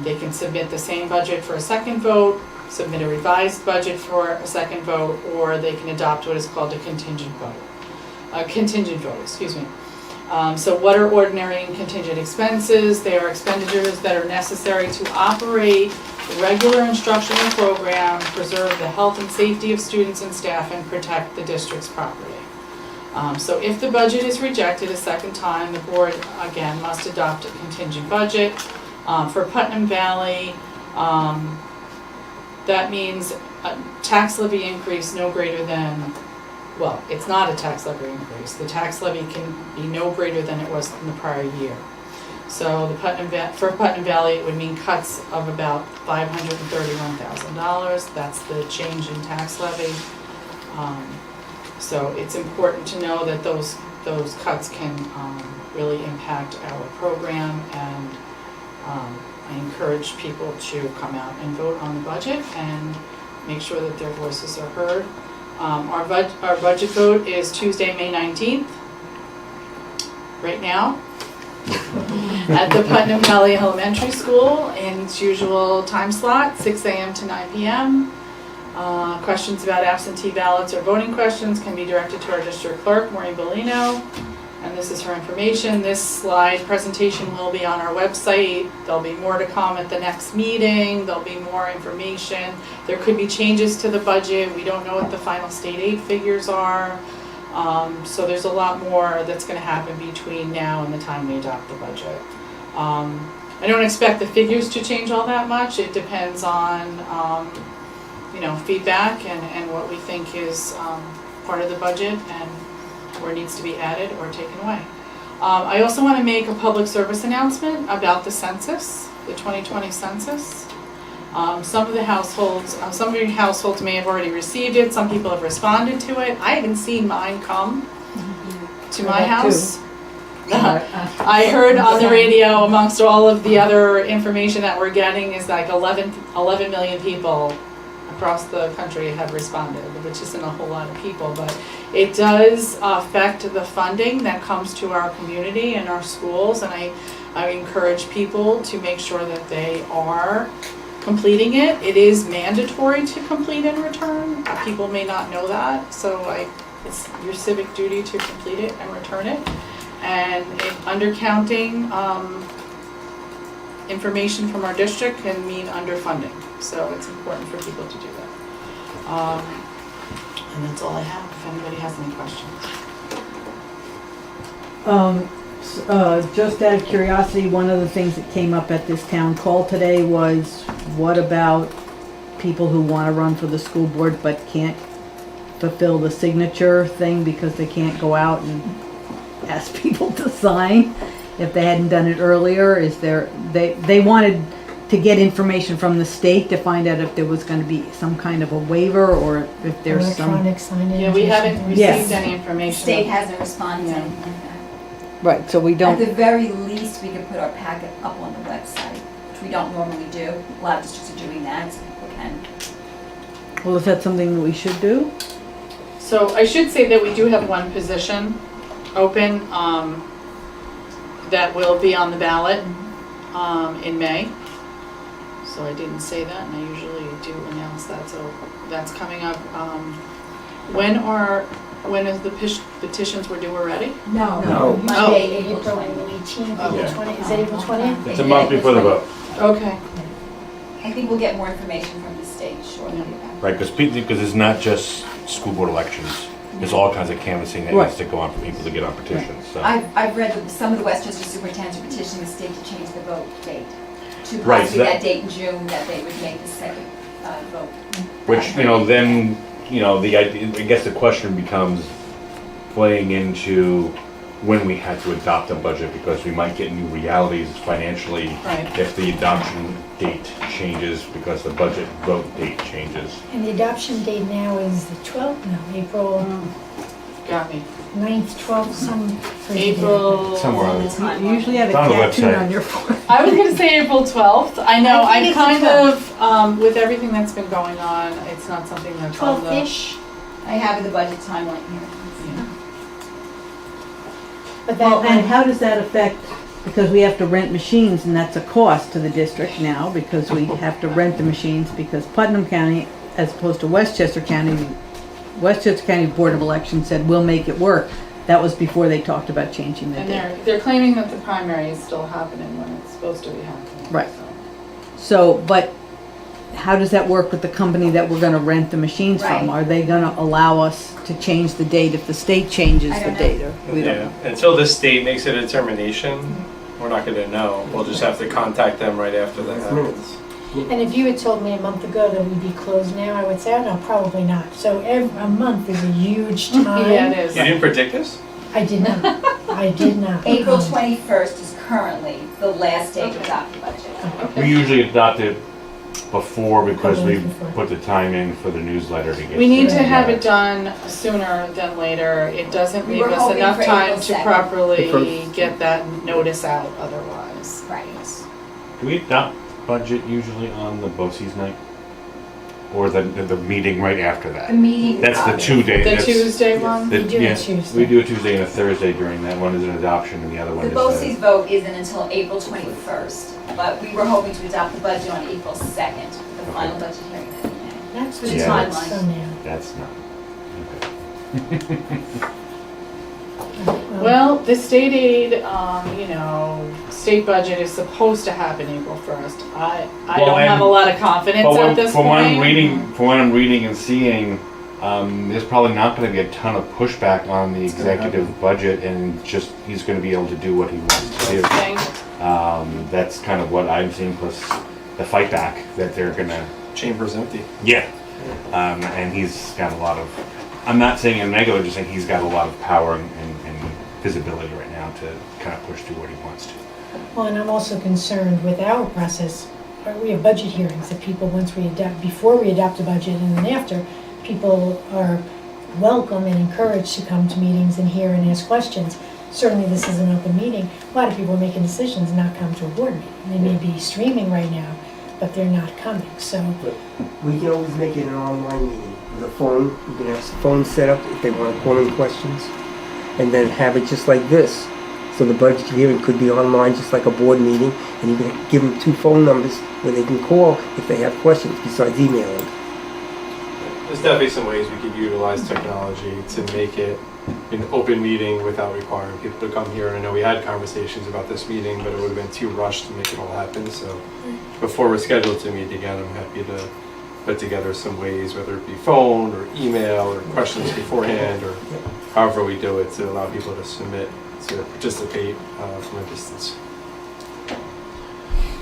They can submit the same budget for a second vote, submit a revised budget for a second vote, or they can adopt what is called a contingent vote. So what are ordinary and contingent expenses? They are expenditures that are necessary to operate the regular instructional program, preserve the health and safety of students and staff, and protect the district's property. So if the budget is rejected a second time, the board, again, must adopt a contingent budget. For Putnam Valley, that means a tax levy increase no greater than, well, it's not a tax levy increase. The tax levy can be no greater than it was in the prior year. So for Putnam Valley, it would mean cuts of about $531,000. That's the change in tax levy. So it's important to know that those cuts can really impact our program, and I encourage people to come out and vote on the budget and make sure that their voices are heard. Our budget vote is Tuesday, May 19th, right now, at the Putnam Valley Elementary School in its usual time slot, 6 a.m. to 9 p.m. Questions about absentee ballots or voting questions can be directed to our district clerk, Maureen Bellino, and this is her information. This slide presentation will be on our website. There'll be more to come at the next meeting. There'll be more information. There could be changes to the budget. We don't know what the final state aid figures are. So there's a lot more that's going to happen between now and the time we adopt the budget. I don't expect the figures to change all that much. It depends on feedback and what we think is part of the budget and where it needs to be added or taken away. I also want to make a public service announcement about the census, the 2020 census. Some of your households may have already received it. Some people have responded to it. I haven't seen mine come to my house. I heard on the radio, amongst all of the other information that we're getting, is like 11 million people across the country have responded, which isn't a whole lot of people, but it does affect the funding that comes to our community and our schools, and I encourage people to make sure that they are completing it. It is mandatory to complete and return. People may not know that, so it's your civic duty to complete it and return it. And undercounting information from our district can mean underfunding. So it's important for people to do that. And that's all I have, if anybody has any questions. Just out of curiosity, one of the things that came up at this town call today was, what about people who want to run for the school board but can't fulfill the signature thing because they can't go out and ask people to sign if they hadn't done it earlier? They wanted to get information from the state to find out if there was going to be some kind of a waiver, or if there's Electronic sign-in. Yeah, we haven't received Yes. any The information. state hasn't responded to Yeah. anything like that. Right, so we At don't, the very least, we could put our packet up on the website, which we don't normally do. A lot of districts are doing that, so people can. well, is that something that we should do? So I should say that we do have one position open that will be on the ballot in May. So I didn't say that, and I usually do announce that, so that's coming up. When is the petitions were due already? No. April Monday, April 20th. 18th, Oh. April 20th, is it April 20th? It's a month before the vote. Okay. I think we'll get more information from the state shortly about. Right, because it's not just school board elections. There's all kinds of canvassing that Right. needs to go on for people to get on petitions, so. I've read that some of the Westchester superintendents are petitioning the state to change the vote date to Right, so possibly that- that date in June, that they would make the second vote. Which, then, the idea, I guess the question becomes playing into when we had to adopt a budget, because we might get new realities financially Right. if the adoption date changes, because the budget vote date changes. And the adoption date now is the 12th, no, April Got me. 9th, 12th, some crazy date. April. Somewhere on it. You usually have a It's on the tattoo website. on your forehead. I was gonna say April 12th. I know, I think I it's kind the of, with everything that's been going on, it's not something that's on the. 12th-ish, I have the budget timeline here. but Well, and that, how does that affect, because we have to rent machines and that's a cost to the district now because we have to rent the machines because Putnam County, as opposed to Westchester County, the Westchester County Board of Elections said, we'll make it work. That was before they talked about changing the And date. they're claiming that the primary is still happening when it's supposed to be happening. Right. so. So, but how does that work with the company that we're gonna rent the machines from? Right. Are they gonna allow us to change the date if the state changes I the don't know. date? Or we don't Yeah, know. until the state makes a determination, we're not gonna know. We'll just have to contact them right after that It's happens. minutes. and if you had told me a month ago that we'd be closed now, I would say, oh, no, probably not. So a month is a huge time. Yeah, it is. You didn't predict this? I did not, I did not. April 21st is currently the last day to adopt the budget. We usually adopt it before because we Couple weeks before. put the time in for the newsletter to get. We need to sent have out. it done sooner than later. It doesn't We leave were us hoping enough for time April to 2nd. properly The get that notice out otherwise. Right. Do we adopt budget usually on the BOCES night? Or the meeting right after The that? meeting. That's the 2 day. The that's- Tuesday one? We do it yeah, Tuesday. We do a Tuesday and a Thursday during that. One is an adoption and the other one The is BOCES vote isn't until April 21st, but we were hoping to adopt the budget on April 2nd, the final budget hearing that we had. That's For the the Yeah. timeline. So now. That's not. Well, the state aid, state budget is supposed to happen April 1st. I Well, don't have and- a lot of confidence at this From what I'm point. reading, and seeing, there's probably not gonna be a ton of pushback on the executive budget and just, he's gonna be able to do what he wants to do. Thing. That's kind of what I'm seeing, plus the fight back that they're gonna, Chamber's empty. yeah. And he's got a lot of, I'm not saying in negative, just saying he's got a lot of power and visibility right now to kind of push through what he wants to. Well, and I'm also concerned with our process. We have budget hearings that people, before we adopt a budget and then after, people are welcome and encouraged to come to meetings and hear and ask questions. Certainly, this is an open meeting. A lot of people are making decisions not come to a board meeting. They may be streaming right now, but they're not coming, so. We can always make it an online meeting with a phone. We can have phone set up if they want to call in questions. And then have it just like this. So the budget hearing could be online, just like a board meeting. And you can give them 2 phone numbers where they can call if they have questions besides emailing. There's definitely some ways we could utilize technology to make it an open meeting without requiring people to come here. I know we had conversations about this meeting, but it would have been too rushed to make it all happen. So before we're scheduled to meet again, I'm happy to put together some ways, whether it be phone or email or questions beforehand or however we do it, to allow people to submit, to participate from a distance.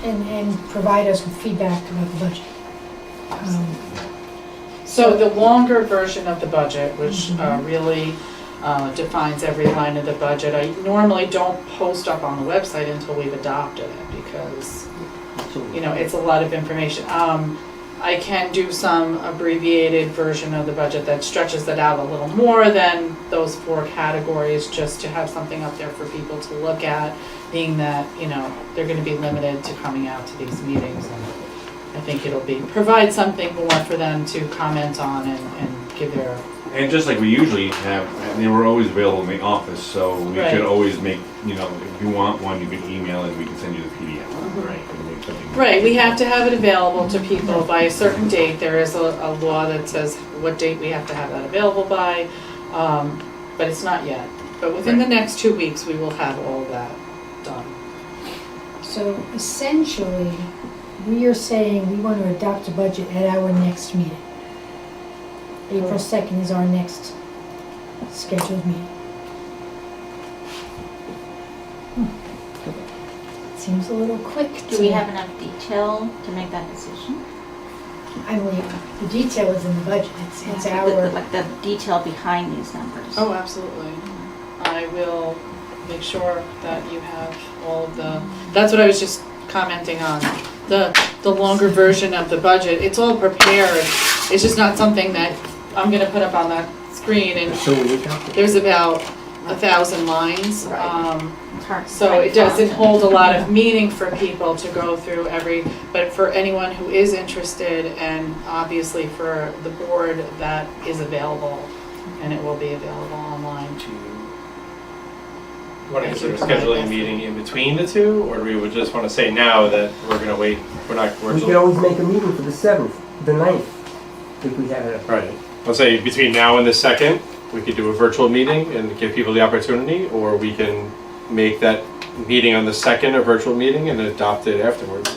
And provide us with feedback about the budget. So the longer version of the budget, which really defines every line of the budget, I normally don't post up on the website until we've adopted it because, it's a lot of information. I can do some abbreviated version of the budget that stretches it out a little more than those 4 categories, just to have something up there for people to look at, being that, they're going to be limited to coming out to these meetings. And I think it'll provide something more for them to comment on and give their. And just like we usually have, and they were always available in the office, so we Right. could always make, if you want one, you can email it, we can send you the PDF. Right. and make something- Right, we have to have it available to people by a certain date. There is a law that says what date we have to have that available by, but it's not yet. But within the next 2 weeks, we will have all that done. So essentially, we are saying we want to adopt a budget at our next meeting. April 2nd is our next scheduled meeting. Seems a little quick to... Do we have enough detail to make that decision? I mean, the detail is in the budget, it's our... Like the detail behind these numbers. Oh, absolutely. I will make sure that you have all of the, that's what I was just commenting on. The longer version of the budget, it's all prepared. It's just not something that I'm gonna put up on that screen, and So we adopt it. there's about 1,000 lines. Right. It's hard to So find it doesn't font. hold a lot of meaning for people to go through but for anyone who is interested, and obviously for the board, that is available, and it will be available online. Want to consider scheduling a meeting in between the two, or we would just want to say now that we're gonna wait, We could always make a meeting for the 7th, the 9th, if we had a... Right. I'll say between now and the 2nd, we could do a virtual meeting and give people the opportunity, or we can make that meeting on the 2nd a virtual meeting and adopt it afterwards.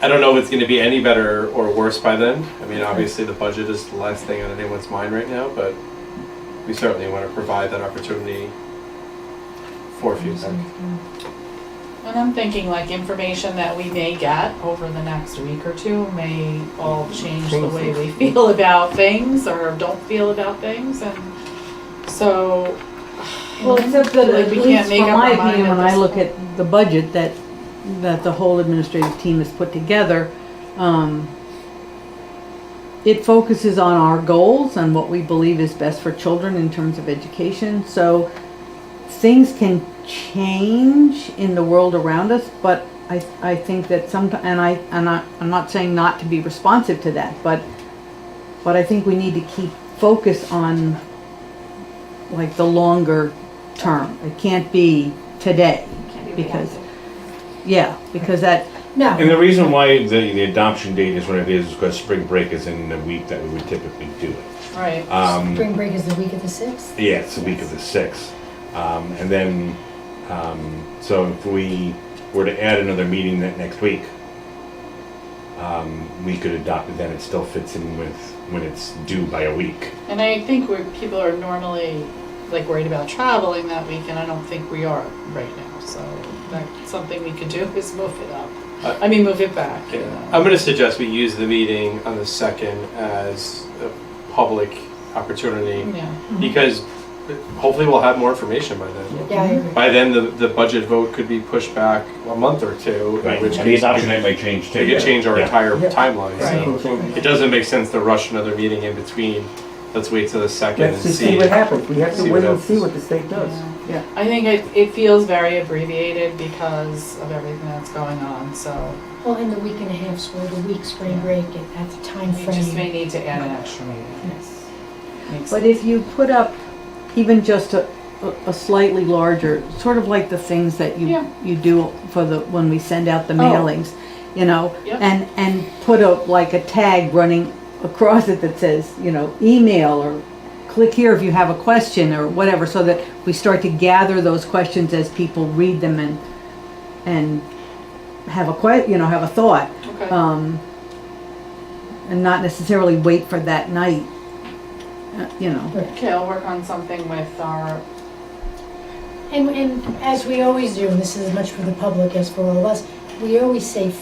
I don't know if it's going to be any better or worse by then. I mean, obviously the budget is the last thing on anyone's mind right now, but we certainly want to provide that opportunity for feedback. And I'm thinking like information that we may get over the next week or two may all change the way we feel about things or don't feel about things, and so. Well, except that like at we least can't make from up my our mind opinion, at when I this look point. at the budget that the whole administrative team has put together, it focuses on our goals and what we believe is best for children in terms of education. So things can change in the world around us, but I think that I'm not saying not to be responsive to that, but I think we need to keep focus on like the longer term. It can't be today, Can't be because reactive. that, No. And the reason why the adoption date is what it is because spring break is in the week that we would typically do it. Right. Spring break is the week of the 6th? Yeah, it's the week of the 6th. And then, so if we were to add another meeting that next week, we could adopt it, then it still fits in with when it's due by a week. And I think people are normally like worried about traveling that week, and I don't think we are right now. So that's something we could do is move it up. Move it back. Yeah. I'm going to suggest we use the meeting on the 2nd as a public opportunity, Yeah. because hopefully we'll have more information by then. Yeah, I agree. By then, the budget vote could be pushed back a month or two, in which And the case adoption date might change too. it could change our Yeah. entire Yeah. timeline. Right. So it doesn't make sense to rush another meeting in between. Let's wait till the 2nd and Let's just see what happens. We have to see wait what and see happens. what the state does. Yeah. I think it feels very abbreviated because of everything that's going on. So Well, in the week and a half, so the week spring break at the time we just may frame. need to add an extra meeting. Yes. Makes but sense. if you put up even just a slightly larger, sort of like the things that Yeah. you do for when we send out the Oh. mailings, Yep. and put like a tag running across it that says, email, or click here if you have a question or whatever, so that we start to gather those questions as people read them and have have a thought, Okay. and not necessarily wait for that night, Okay, I'll work on something with our. And as we always do, and this is as much for the public as for all of us, we always say,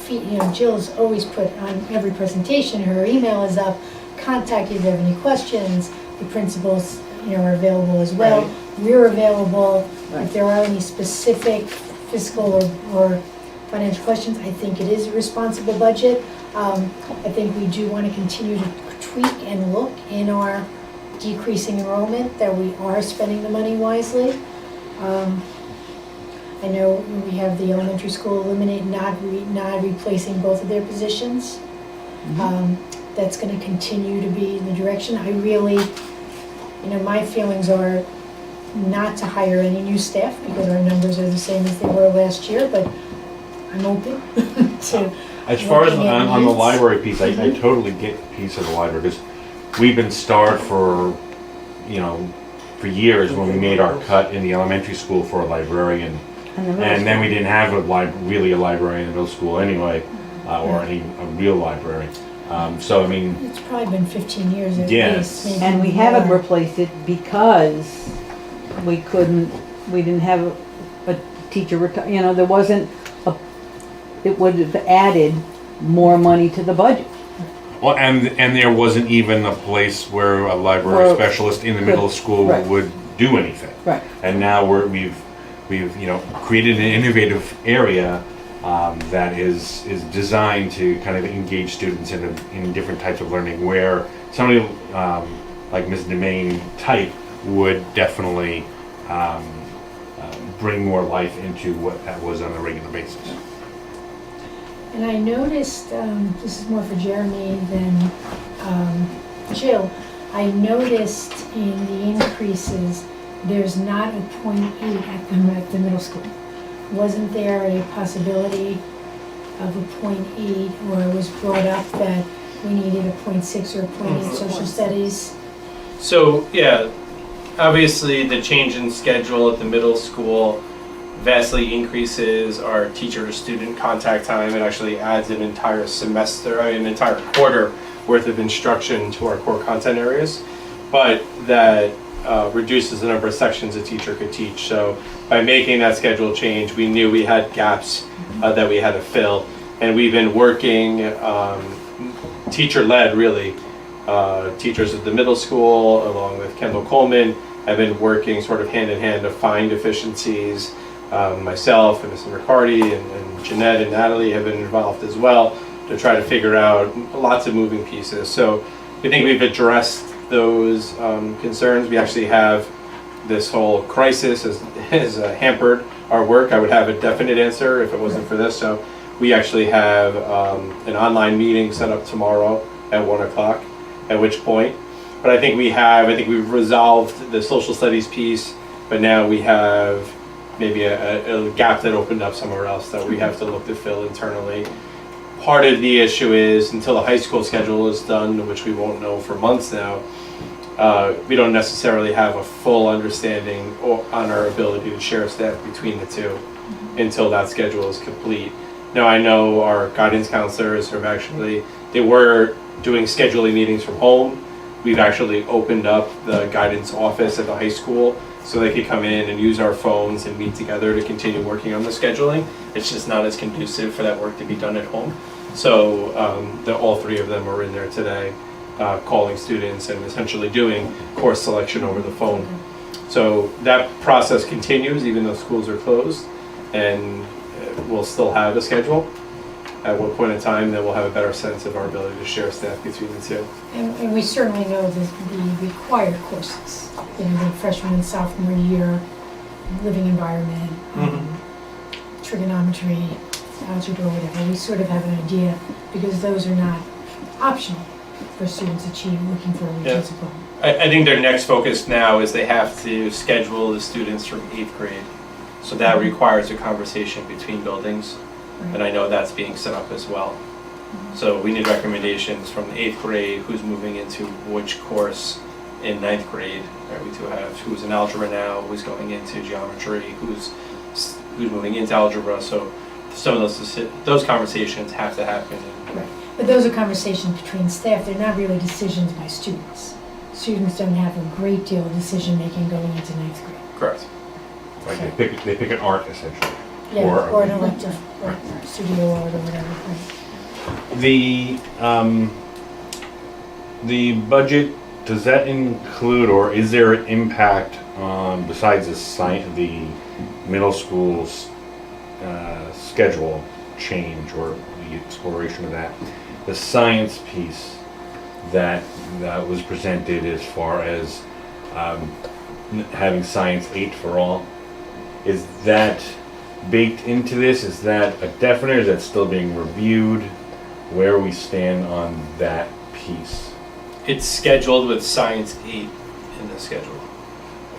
Jill's always put on every presentation, her email is up, contact if you have any questions. The principals, are available as well. Right. We're available. Right. If there are any specific fiscal or financial questions, I think it is a responsible budget. I think we do want to continue to tweak and look in our decreasing enrollment, that we are spending the money wisely. I know we have the elementary school not replacing both of their positions. That's going to continue to be the direction. I really, my feelings are not to hire any new staff because our numbers are the same as they were last year, but I'm open to. As far as looking at on the needs. library piece, I totally get the piece of the library, because we've been starved for years when we made our cut in the elementary school for a librarian. And the middle And then school. we didn't have really a library in the middle school anyway, or a real librry. So I mean, It's probably been 15 years at Yes. least, maybe And we haven't more. replaced it because we didn't have a teacher you know, there wasn't it would have added more money to the budget. well, and there wasn't even a place where a library Well, specialist in the middle school right. would do anything. Right. And now we've created an innovative area that is designed to kind of engage students in different types of learning, where somebody like Ms. Demain type would definitely bring more life into what that was on a regular basis. And I noticed, this is more for Jeremy than Jill, I noticed in the increases, there's not a .8 at the middle school. Wasn't there a possibility of a .8, or it was brought up that we needed a .6 or a .8 social studies? So, yeah, obviously the change in schedule at the middle school vastly increases our teacher to student contact time. It actually adds an entire an entire quarter worth of instruction to our core content areas, but that reduces the number of sections a teacher could teach. So by making that schedule change, we knew we had gaps that we had to fill, and we've been working teacher-led, really. Teachers at the middle school, along with Kendall Coleman, have been working sort of hand in hand to find efficiencies. Myself and Mrs. Riccardi and Jeanette and Natalie have been involved as well to try to figure out lots of moving pieces. So I think we've addressed those concerns. We actually have this whole crisis has hampered our work. I would have a definite answer if it wasn't for this. So we actually have an online meeting set up tomorrow at 1 o'clock, at which point, but I think we've resolved the social studies piece, but now we have maybe a gap that opened up somewhere else that we have to look to fill internally. Part of the issue is until the high school schedule is done, which we won't know for months now, we don't necessarily have a full understanding on our ability to share staff between the two until that schedule is complete. Now I know our guidance counselors they were doing scheduling meetings from home. We've actually opened up the guidance office at the high school so they could come in and use our phones and meet together to continue working on the scheduling. It's just not as conducive for that work to be done at home. So all three of them are in there today, calling students and essentially doing course selection over the phone. So that process continues even though schools are closed, and we'll still have a schedule. At one point in time, then we'll have a better sense of our ability to share staff between the two. And we certainly know the required courses, the freshman and sophomore year, living environment, trigonometry, algebra, whatever. We sort of have an idea because those are not optional for students looking for a regional diploma. I think their next focus now is they have to schedule the students from 8th grade. So that requires a conversation between buildings. Right. And I know that's being set up as well. So we need recommendations from the 8th grade, who's moving into which course in 9th grade. Right? We do have who's in algebra now, who's going into geometry, who's moving into algebra. So some of those conversations have to happen. Right. But those are conversations between staff. They're not really decisions by students. Students don't have a great deal of decision making going into 9th grade. Correct. Like they pick an art essentially. Yeah, or an elective, or studio art or whatever. Right. The budget, does that include, or is there an impact on, besides the middle school's schedule change or the exploration of that, the science piece that was presented as far as having science 8 for all? Is that baked into this? Is that a definite? Is that still being reviewed? Where we stand on that piece? It's scheduled with Science 8 in the schedule.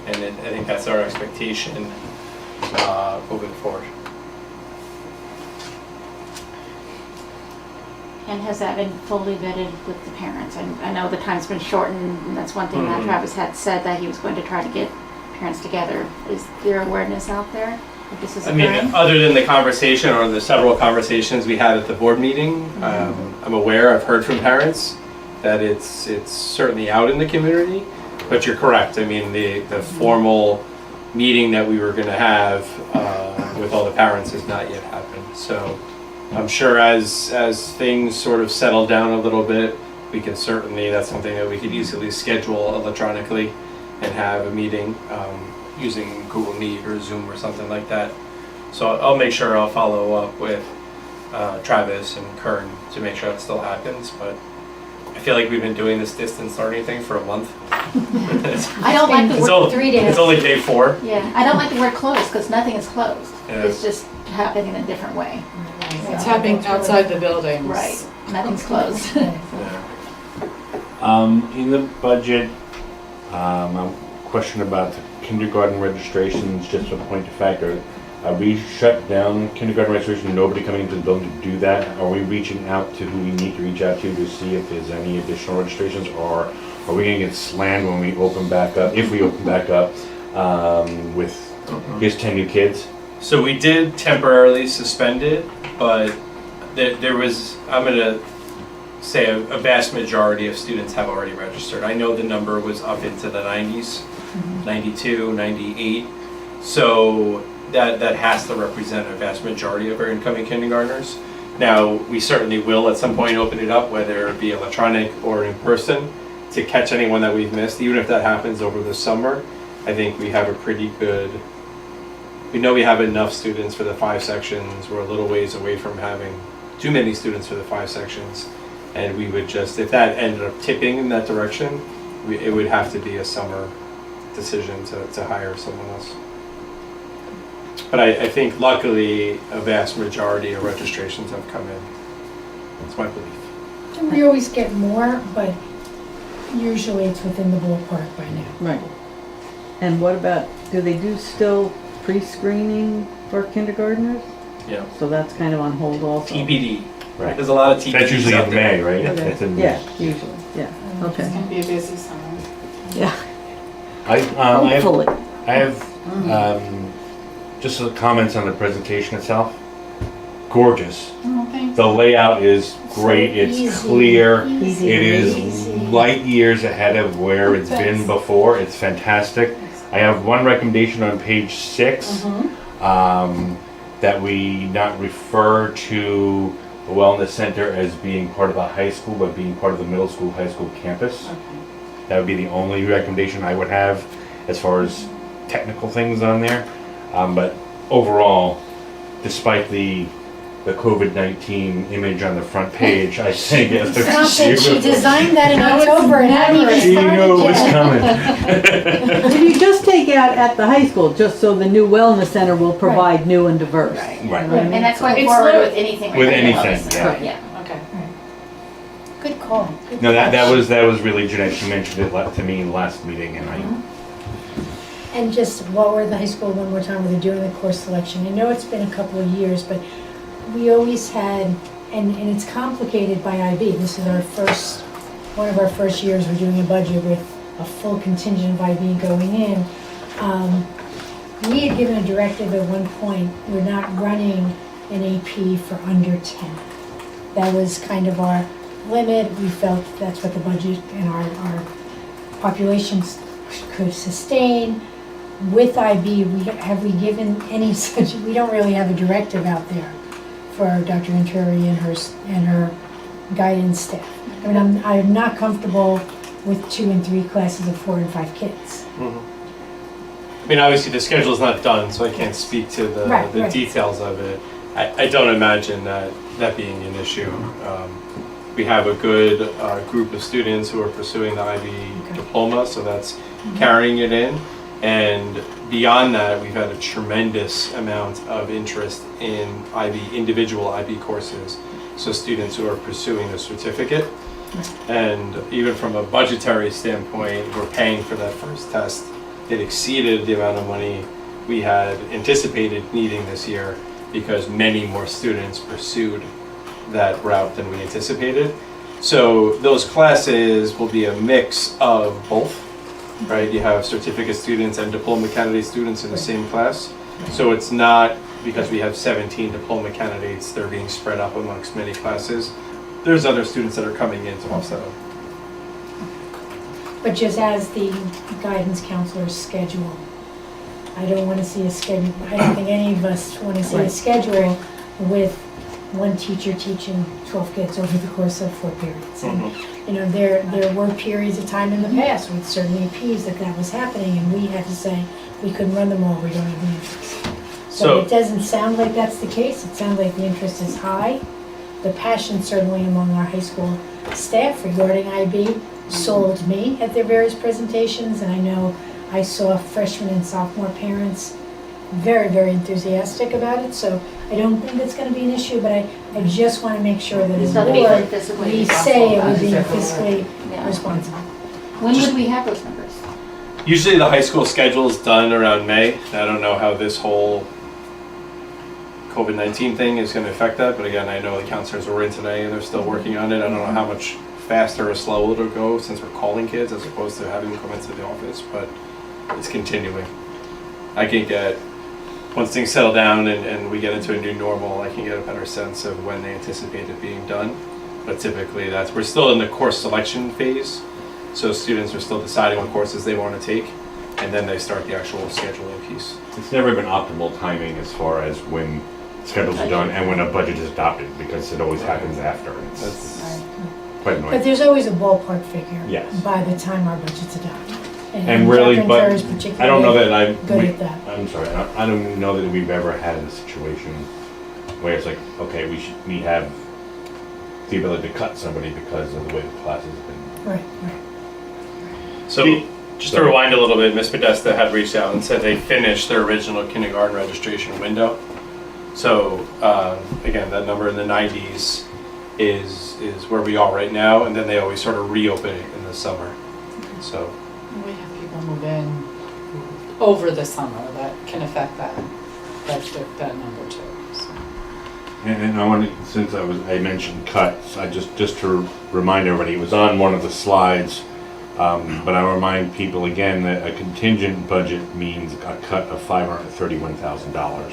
And I think that's our expectation moving forward. And has that been fully vetted with the parents? And I know the time's been shortened, and that's one thing that Travis had said, that he was going to try to get parents together. Is there awareness out there? that this is I mean, occurring? other than the conversation or the several conversations we had at the board meeting, I'm aware, I've heard from parents that it's certainly out in the community, but you're correct. I mean, the formal meeting that we were gonna have with all the parents has not yet happened. So I'm sure as things sort of settle down a little bit, we can certainly, that's something that we could easily schedule electronically and have a meeting using Google Meet or Zoom or something like that. So I'll make sure I'll follow up with Travis and Kern to make sure that still happens, but I feel like we've been doing this distance learning thing for a month. I don't like the It's word, only- 3 days. It's only day 4. yeah, I don't like the word closed, because nothing is closed. Yeah. It's just happening in a different way. It's happening outside the buildings. Right, nothing's closed. In the budget, a question about the kindergarten registrations, just a point of fact, we shut down kindergarten registration, nobody coming into the building to do that? Are we reaching out to who we need to reach out to see if there's any additional registrations, or are we gonna get slammed when we open back up, if we open back up, with, here's 10 new kids? So we did temporarily suspend it, but there was, I'm gonna say a vast majority of students have already registered. I know the number was up into the 90s, 92, 98. So that has to represent a vast majority of our incoming kindergartners. Now, we certainly will at some point open it up, whether it be electronic or in person, to catch anyone that we've missed. Even if that happens over the summer, I think we have a pretty good, we know we have enough students for the 5 sections. We're a little ways away from having too many students for the 5 sections. And we would just, if that ended up tipping in that direction, it would have to be a summer decision to hire someone else. But I think luckily a vast majority of registrations have come in. That's my belief. We always get more, but usually it's within the ballpark by now. Right. And what about, do they do still pre-screening for kindergartners? Yeah. So that's kind of on hold also? TBD. Right. There's a lot of TBDs That's usually out in there. May, right? Okay. That's in May. Yeah, usually, yeah, It's okay. gonna be a busy summer. Yeah, I have hopefully. just some comments on the presentation itself. Gorgeous. Oh, thanks. The layout is great. So It's easy. clear. Easy. It is Easy. light years ahead of where it's been before. It's fantastic. I have one recommendation on page 6, that we not refer to the Wellness Center as being part of the high school, but being part of the middle school, high school campus. Okay. That would be the only recommendation I would have as far as technical things on there. But overall, despite the COVID-19 image on the front page, I think it looks Stop it, she beautiful. designed that in That was October and hadn't even She started knew it was yet. coming. Did you just take out at the high school, just so the new wellness center will provide new and diverse? Right. You know what I Right. mean? And that's going It's forward lit- with anything. With regarding anything, wellness. yeah. Yeah. Okay. Good call. Good No, that catch. was really Jeanette. She mentioned it to me in last meeting, and And just while we're at the high school, one more time, we're doing the course selection. I know it's been a couple of years, but we always had, and it's complicated by IB. This is one of our first years we're doing a budget with a full contingent of IB going in. We had given a directive at one point, we're not running an AP for under 10. That was kind of our limit. We felt that's what the budget and our populations could sustain. With IB, have we given any such, we don't really have a directive out there for Dr. Venturi and her guidance staff. I mean, I'm not comfortable with 2 and 3 classes of 4 and 5 kids. I mean, obviously the schedule's not done, so I can't speak to the Right. details of it. I don't imagine that being an issue. We have a good group of students who are pursuing the IB diploma, so that's carrying it in. And beyond that, we've had a tremendous amount of interest in individual IB courses. So students who are pursuing a certificate. And even from a budgetary standpoint, we're paying for that first test. It exceeded the amount of money we had anticipated needing this year because many more students pursued that route than we anticipated. So those classes will be a mix of both, right? You have certificate students and diploma candidate students in the same class. So it's not because we have 17 diploma candidates, they're being spread up amongst many classes. There's other students that are coming in to offset them. But just as the guidance counselor's schedule, I don't want to see a schedule, I don't think any of us want to see a Right. schedule with one teacher teaching 12 kids over the course of 4 periods. And, you know, there were periods of time in the past with certain APs that was happening, and we had to say, we couldn't run them all, we don't have the interest. So So- it doesn't sound like that's the case, it sounds like the interest is high. The passion certainly among our high school staff regarding IB sold me at their various presentations, and I know I saw freshman and sophomore parents very, very enthusiastic about it, so I don't think it's gonna be an issue, but I just wanna make sure that as a So to be board, fiscally we responsible say it about would be it. fiscally Yeah. responsible. When would we have those numbers? Usually the high school schedule is done around May. I don't know how this whole COVID-19 thing is going to affect that, but again, I know the counselors were in today and they're still working on it. I don't know how much faster or slow it'll go since we're calling kids as opposed to having them come into the office, but it's continuing. I can get, once things settle down and we get into a new normal, I can get a better sense of when they anticipate it being done. But typically we're still in the course selection phase, so students are still deciding what courses they want to take, and then they start the actual scheduling piece. It's never been optimal timing as far as when schedules are done and when a budget is adopted, because it always happens after. It's quite annoying. But there's always a ballpark figure. Yes. By the time our budget's adopted. And really, Dr. but Kerr is particularly I don't know that good at that. I'm sorry, I don't know that we've ever had a situation where it's like, okay, we have the ability to cut somebody because of the way the class has been. Right. So, just to rewind a little bit, Ms. Podesta had reached out and said they finished their original kindergarten registration window. So, again, that number in the 90s is where we are right now, and then they always sort of reopen it in the summer. So, We have people move in over the summer that can affect that number too. So. And I wanted, since I mentioned cuts, I just to remind everybody, it was on one of the slides, but I remind people again that a contingent budget means a cut of $531,000.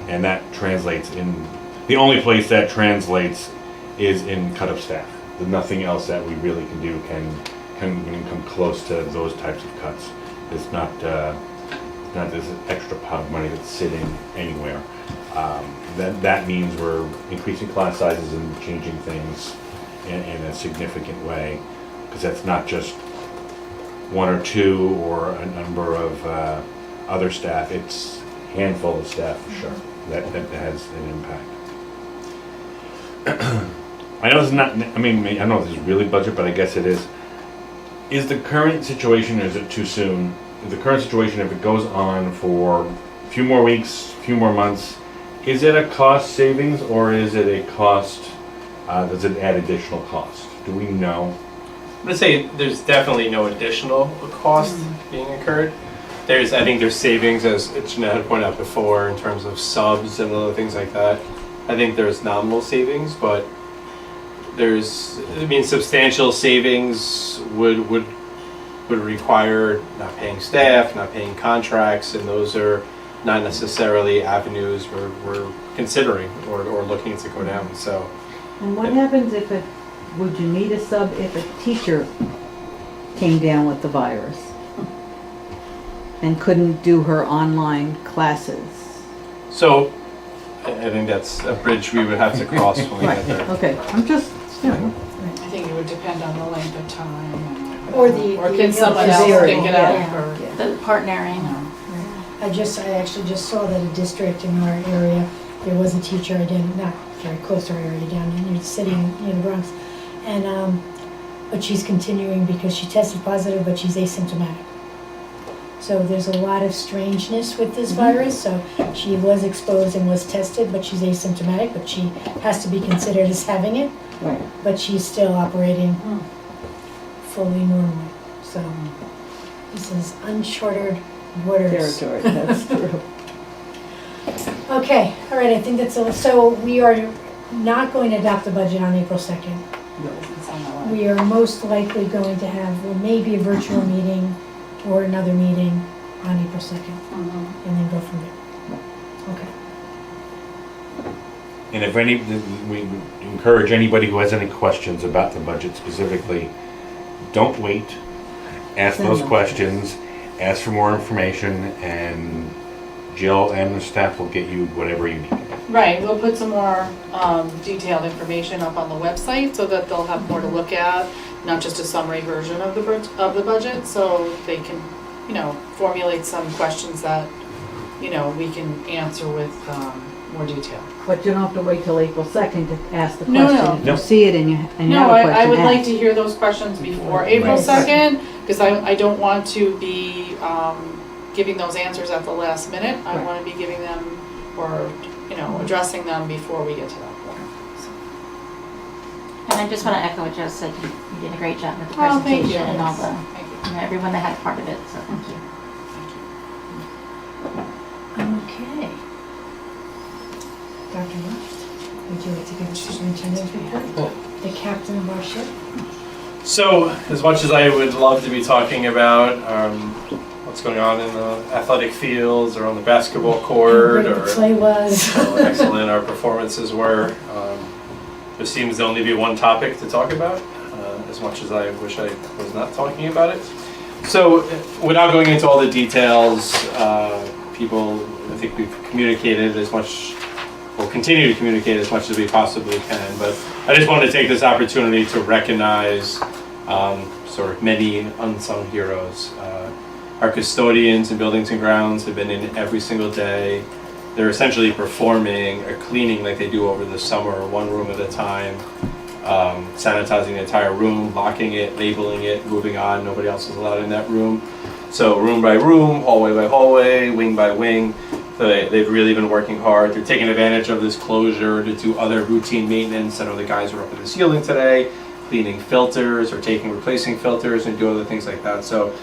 And that translates in, the only place that translates is in cut of staff. There's nothing else that we really can do can come close to those types of cuts. It's not this extra pot of money that's sitting anywhere. That means we're increasing class sizes and changing things in a significant way, because that's not just one or two or a number of other staff. It's a handful of staff for sure that has an impact. I know it's not, I mean, I don't know if this is really budget, but I guess it is. Is the current situation, or is it too soon? The current situation, if it goes on for a few more weeks, a few more months, is it a cost savings or is it a cost, does it add additional cost? Do we know? I'm gonna say there's definitely no additional cost being incurred. I think there's savings, as Jeanette had pointed out before, in terms of subs and other things like that. I think there's nominal savings, but substantial savings would require not paying staff, not paying contracts, and those are not necessarily avenues we're considering or looking to go down. So, And what happens would you need a sub if a teacher came down with the virus and couldn't do her online classes? so I think that's a bridge we would have to cross when we get there. Okay, I'm just, I think it would depend on the length of time. And, Or can someone else availability, pick it yeah. up? Or, The partnering. I actually just saw that a district in our area, there was a teacher, again, not very close to our area, down in the city in the Bronx, and but she's continuing because she tested positive, but she's asymptomatic. So there's a lot of strangeness with this virus. So she was exposed and was tested, but she's asymptomatic, but she has to be considered as having it. right. But she's still operating fully normally. So this is uncharted waters. Territory, that's true. Okay, all right, I think that's all. So we are not going to adopt the budget on April 2nd. it's on the line. We are most likely going to have, well, maybe a virtual meeting or another meeting on April 2nd, and then go from there. Okay. And if we encourage anybody who has any questions about the budget specifically, don't wait. Ask Send those them. questions, ask for more information, and Jill and the staff will get you whatever you need. Right, we'll put some more detailed information up on the website so that they'll have more to look at, not just a summary version of the budget, so they can, formulate some questions that, we can answer with more detail. But you don't have to wait till April 2nd to ask the No, question. no. If you see it and you have No, a question, I would like ask. to hear those questions before April Right. 2nd, because I don't want to be giving those answers at the last minute. I Right. want to be giving them, or, addressing them before we get to that point. And I just want to echo what Joe said, you did a great job with the Oh, thank you. presentation and all the, Thank you. everyone that had part of it, so thank you. Okay. Dr. Rush, would you like to give us the superintendent's report? The captain of our ship? So, as much as I would love to be talking about what's going on in the athletic fields or on the basketball How court, great or the play was. how excellent our performances were, there seems to only be one topic to talk about, as much as I wish I was not talking about it. So, without going into all the details, people, I think we've communicated as much, we'll continue to communicate as much as we possibly can, but I just wanted to take this opportunity to recognize sort of many unsung heroes. Our custodians in buildings and grounds have been in every single day. They're essentially performing a cleaning like they do over the summer, one room at a time, sanitizing the entire room, locking it, labeling it, moving on. Nobody else is allowed in that room. So room by room, hallway by hallway, wing by wing. They've really been working hard. They're taking advantage of this closure to do other routine maintenance. I know the guys were up in the ceiling today, cleaning filters or replacing filters and do other things like that. So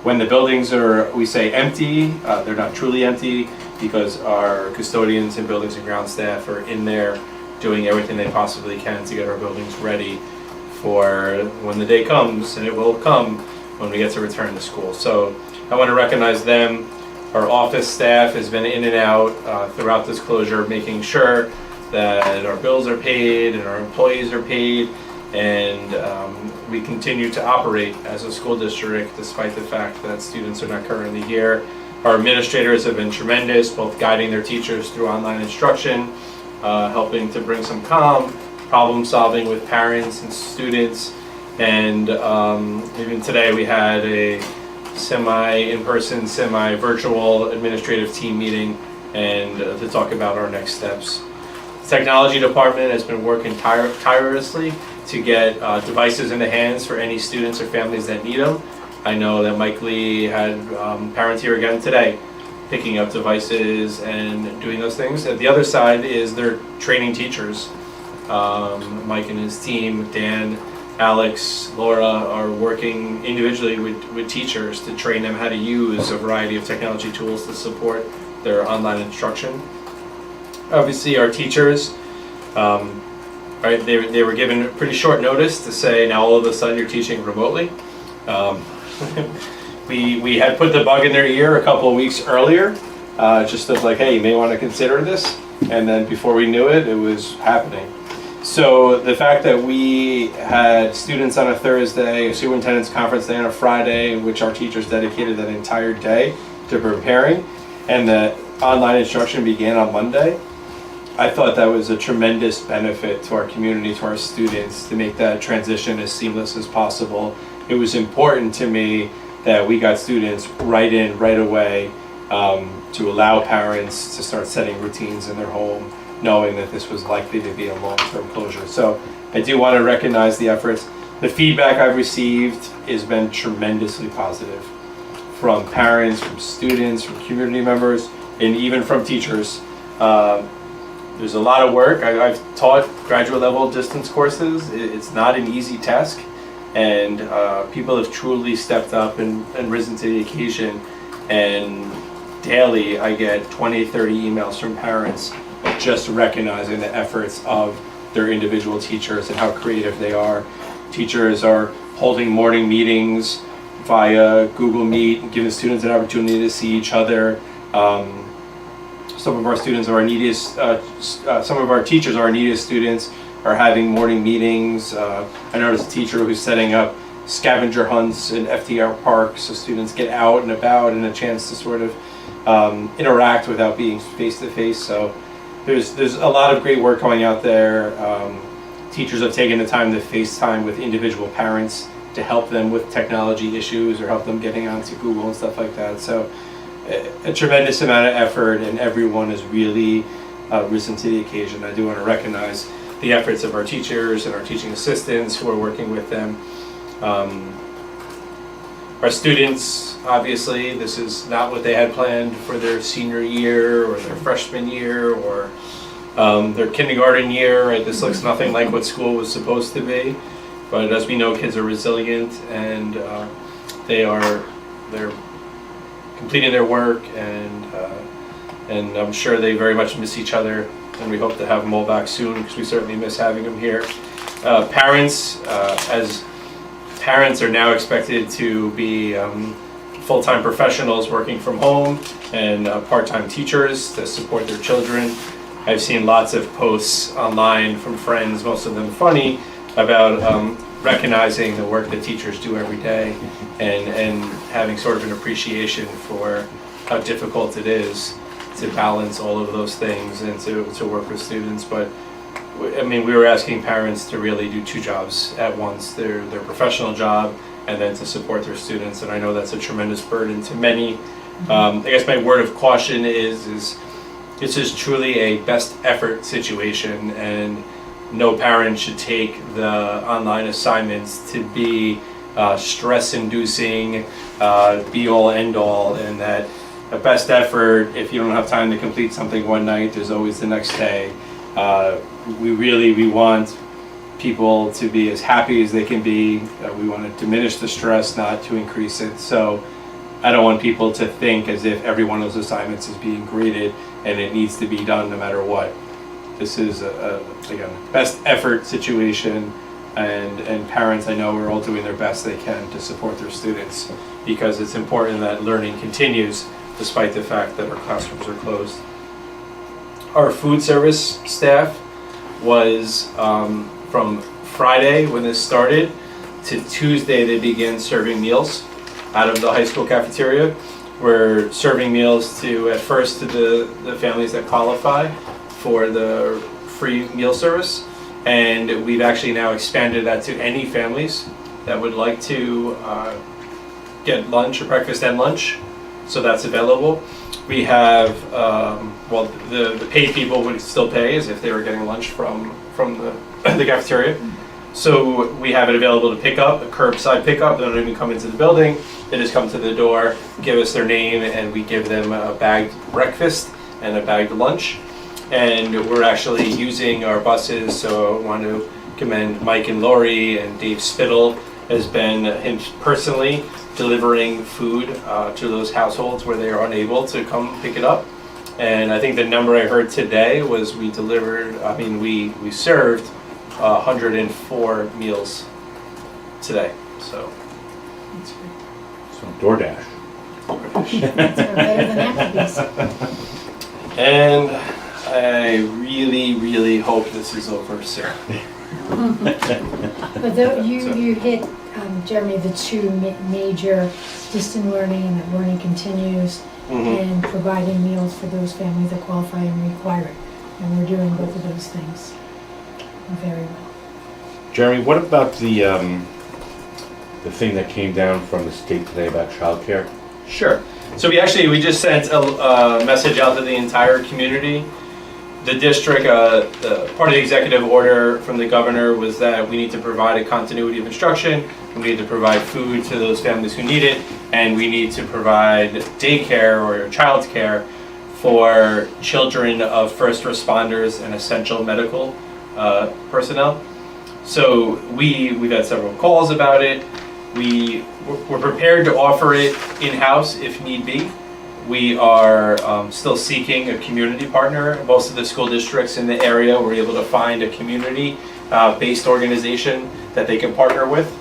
when the buildings are, we say empty, they're not truly empty because our custodians and buildings and ground staff are in there doing everything they possibly can to get our buildings ready for when the day comes, and it will come when we get to return to school. So I want to recognize them. Our office staff has been in and out throughout this closure, making sure that our bills are paid and our employees are paid, and we continue to operate as a school district despite the fact that students are not currently here. Our administrators have been tremendous, both guiding their teachers through online instruction, helping to bring some calm, problem solving with parents and students, and even today we had a semi-in-person, semi-virtual administrative team meeting and to talk about our next steps. The technology department has been working tirelessly to get devices in the hands for any students or families that need them. I know that Mike Lee had parents here again today picking up devices and doing those things. And the other side is they're training teachers. Mike and his team, Dan, Alex, Laura, are working individually with teachers to train them how to use a variety of technology tools to support their online instruction. Obviously, our teachers, right, they were given pretty short notice to say, now all of a sudden you're teaching remotely. We had put the bug in their ear a couple of weeks earlier, just of like, hey, you may want to consider this. And then before we knew it, it was happening. So the fact that we had students on a Thursday, a superintendent's conference day on a Friday, in which our teachers dedicated that entire day to preparing, and that online instruction began on Monday, I thought that was a tremendous benefit to our community, to our students, to make that transition as seamless as possible. It was important to me that we got students right in, right away, to allow parents to start setting routines in their home, knowing that this was likely to be a long-term closure. So I do want to recognize the efforts. The feedback I've received has been tremendously positive from parents, from students, from community members, and even from teachers. There's a lot of work. I've taught graduate level distance courses. It's not an easy task, and people have truly stepped up and risen to the occasion. And daily I get 20, 30 emails from parents just recognizing the efforts of their individual teachers and how creative they are. Teachers are holding morning meetings via Google Meet, giving students an opportunity to see each other. Some of our students are our neediest, some of our teachers are our neediest students, are having morning meetings. I noticed a teacher who's setting up scavenger hunts in FDR Park, so students get out and about and a chance to sort of interact without being face to face. So there's a lot of great work going out there. Teachers have taken the time to FaceTime with individual parents to help them with technology issues or help them getting onto Google and stuff like that. So a tremendous amount of effort, and everyone has really risen to the occasion. I do want to recognize the efforts of our teachers and our teaching assistants who are working with them. Our students, obviously, this is not what they had planned for their senior year or their freshman year or their kindergarten year. Right? This looks nothing like what school was supposed to be. But as we know, kids are resilient, and they're completing their work, and I'm sure they very much miss each other, and we hope to have them all back soon, because we certainly miss having them here. Parents, as parents are now expected to be full-time professionals working from home and part-time teachers to support their children. I've seen lots of posts online from friends, most of them funny, about recognizing the work that teachers do every day, and having sort of an appreciation for how difficult it is to balance all of those things and to work with students. But I mean, we were asking parents to really do two jobs at once, their professional job and then to support their students, and I know that's a tremendous burden to many. I guess my word of caution is this is truly a best effort situation, and no parent should take the online assignments to be stress-inducing, be-all, end-all, and that a best effort, if you don't have time to complete something one night, there's always the next day. We want people to be as happy as they can be. We want to diminish the stress, not to increase it. So I don't want people to think as if every one of those assignments is being graded and it needs to be done no matter what. This is again, best effort situation, and parents, I know, are all doing their best they can to support their students, because it's important that learning continues despite the fact that our classrooms are closed. Our food service staff was from Friday when this started to Tuesday they began serving meals out of the high school cafeteria. We're serving meals at first to the families that qualify for the free meal service, and we've actually now expanded that to any families that would like to get lunch or breakfast and lunch, so that's available. We have, the paid people would still pay as if they were getting lunch from the cafeteria. So we have it available to pick up, a curbside pickup. They don't even come into the building. They just come to the door, give us their name, and we give them a bagged breakfast and a bagged lunch. And we're actually using our buses, so I want to commend Mike and Lori, and Dave Spittle has been him personally delivering food to those households where they are unable to come pick it up. And I think the number I heard today was we served 104 meals today. So DoorDash. That's better than Applebee's. And I really, really hope this is over soon. But you hit, Jeremy, the two major distant learning and that learning continues, and providing meals for those families that qualify and require it. And we're doing both of those things very well. Jeremy, what about the thing that came down from the state today about childcare? Sure. So we just sent a message out to the entire community. The district, part of the executive order from the governor was that we need to provide a continuity of instruction, we need to provide food to those families who need it, and we need to provide daycare or childcare for children of first responders and essential medical personnel. So we've had several calls about it. We're prepared to offer it in-house if need be. We are still seeking a community partner. Most of the school districts in the area were able to find a community-based organization that they can partner with.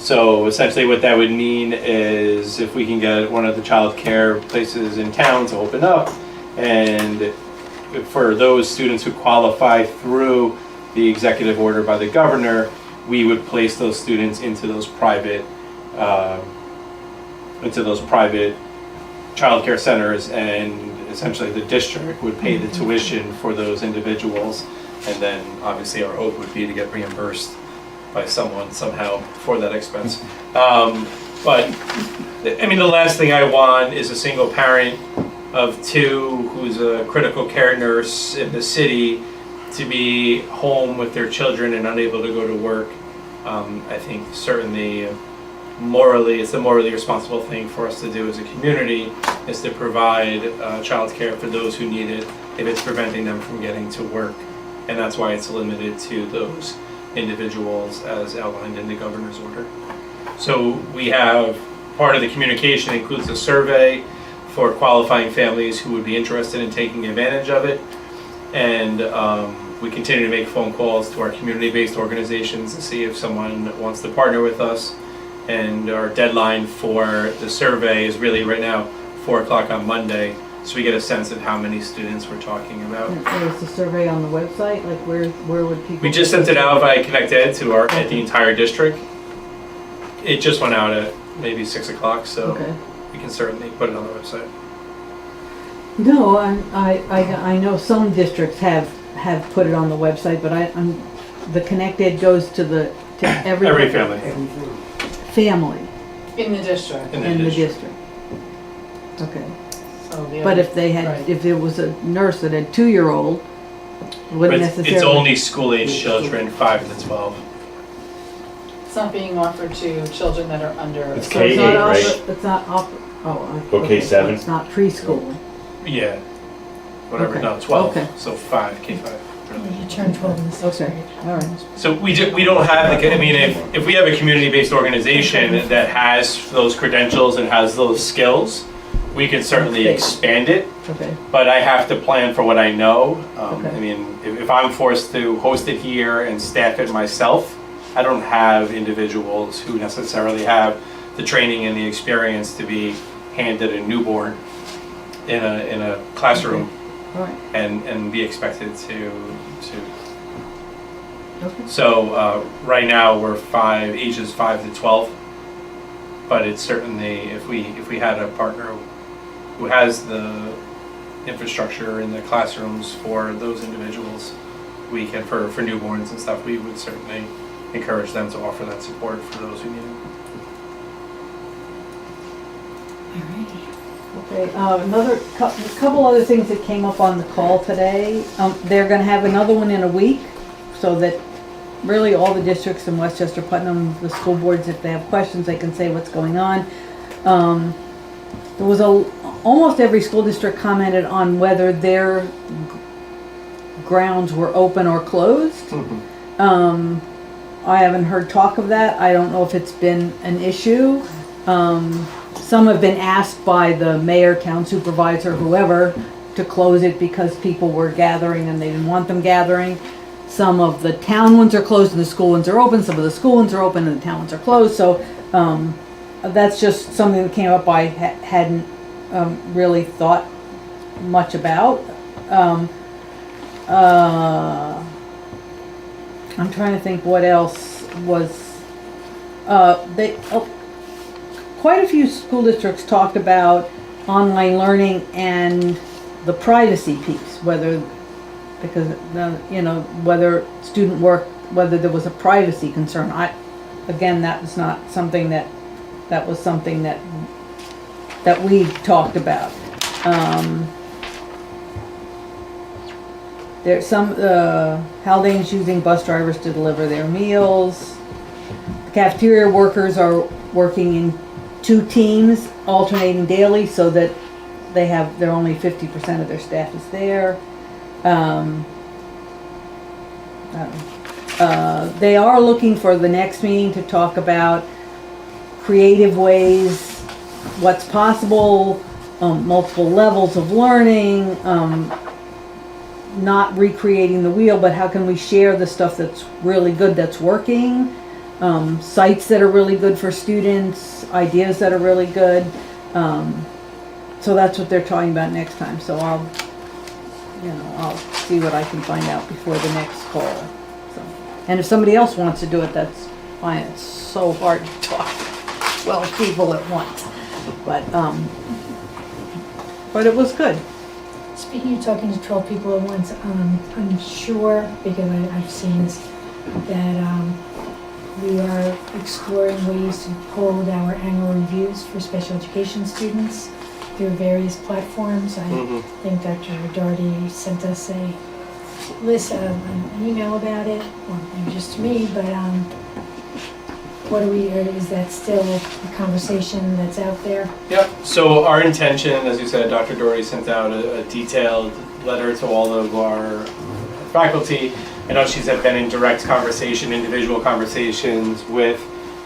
So essentially what that would mean is if we can get one of the child care places in town to open up, and for those students who qualify through the executive order by the governor, we would place those students into those private child care centers, and essentially the district would pay the tuition for those individuals, and then obviously our hope would be to get reimbursed by someone somehow for that expense. But I mean, the last thing I want is a single parent of two who's a critical care nurse in the city to be home with their children and unable to go to work. I think certainly morally, it's a morally responsible thing for us to do as a community, is to provide childcare for those who need it if it's preventing them from getting to work. And that's why it's limited to those individuals as outlined in the governor's order. So we have, part of the communication includes a survey for qualifying families who would be interested in taking advantage of it. And we continue to make phone calls to our community-based organizations to see if someone wants to partner with us. And our deadline for the survey is really right now 4 o'clock on Monday, so we get a sense of how many students we're talking about. Is the survey on the website? Like where would people? We just sent it out via Connect Ed to the entire district. It just went out at maybe 6 o'clock, so Okay. we can certainly put it on the website. No, I know some districts have put it on the website, but the Connect Ed goes to every family. family In the district. In in the district. Okay. So the But other- if they had, right. if there was a nurse that had 2-year-old, wouldn't But necessarily. it's only school-age children, 5 to 12. It's not being offered to children that are under. It's So it's K-8, not right? It's not Or okay, so K7? it's not preschool. Yeah. Whatever, Okay. no, 12. Okay. So 5, K5. You turn 12 in the sixth Okay, grade. all right. So we don't have, like, I mean, if we have a community-based organization that has those credentials and has those skills, we can certainly expand it, Okay, but I have to plan for what I know. Okay. I mean, if I'm forced to host it here and staff it myself, I don't have individuals who necessarily have the training and the experience to be handed a newborn in a classroom all right. and be expected to. Okay. So right now we're ages 5 to 12, but it's certainly, if we had a partner who has the infrastructure in the classrooms for those individuals, we can, for newborns and stuff, we would certainly encourage them to offer that support for those who need it. Okay, another couple other things that came up on the call today. They're gonna have another one in a week, so that really all the districts in Westchester, Putnam, the school boards, if they have questions, they can say what's going on. There was almost every school district commented on whether their grounds were open or closed. I haven't heard talk of that. I don't know if it's been an issue. Some have been asked by the mayor, town supervisor, whoever, to close it because people were gathering and they didn't want them gathering. Some of the town ones are closed and the school ones are open. Some of the school ones are open and the town ones are closed. So that's just something that came up I hadn't really thought much about. I'm trying to think what else was, quite a few school districts talked about online learning and the privacy piece, whether, because, whether student work, whether there was a privacy concern. Again, that was not something that was something that we talked about. There's some, Haldane's using bus drivers to deliver their meals. The cafeteria workers are working in 2 teams, alternating daily, so that they're only 50% of their staff is there. They are looking for the next meeting to talk about creative ways, what's possible, multiple levels of learning, not recreating the wheel, but how can we share the stuff that's really good, that's working. sites that are really good for students, ideas that are really good. So that's what they're talking about next time. So I'll see what I can find out before the next call. So, and if somebody else wants to do it, that's fine. It's so hard to talk 12 people at once. But it was good. Speaking of talking to 12 people at once, I'm sure, because I've seen this, that we are exploring ways to hold our annual reviews for special education students through various platforms. I think Dr. Doherty sent us a list, an email about it, or maybe just to me, but is that still a conversation that's out there? Yep, so our intention, as you said, Dr. Doherty sent out a detailed letter to all of our faculty. I know she's been in direct conversation, individual conversations with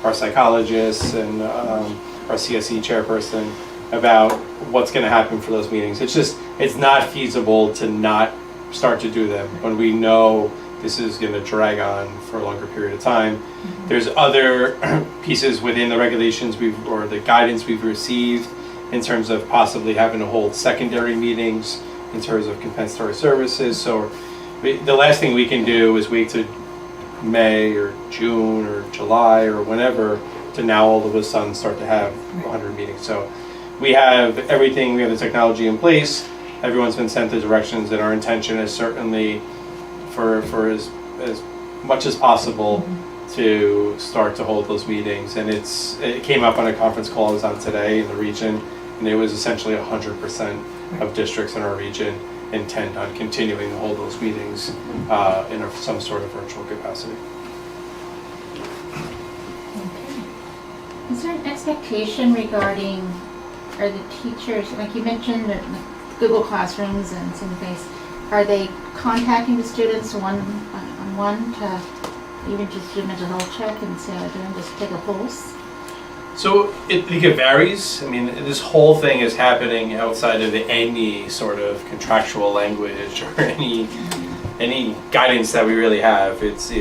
our psychologists and our CSE chairperson about what's going to happen for those meetings. It's not feasible to not start to do them when we know this is going to drag on for a longer period of time. There's other pieces within the regulations or the guidance we've received in terms of possibly having to hold secondary meetings in terms of compensatory services. So the last thing we can do is wait to May or June or July or whenever to now all of a sudden start to have 100 meetings. So we have everything, we have the technology in place, everyone's been sent the directions, and our intention is certainly for as much as possible to start to hold those meetings. And it came up on a conference call I was on today in the region, and it was essentially 100% of districts in our region intend on continuing to hold those meetings in some sort of virtual capacity. Is there an expectation regarding, are the teachers, like you mentioned, the Google Classrooms and Syncbase, are they contacting the students one-on-one to even just do a mental health check and see how they're doing, just take a pulse? So it varies. I mean, this whole thing is happening outside of any sort of contractual language or any guidance that we really have. It's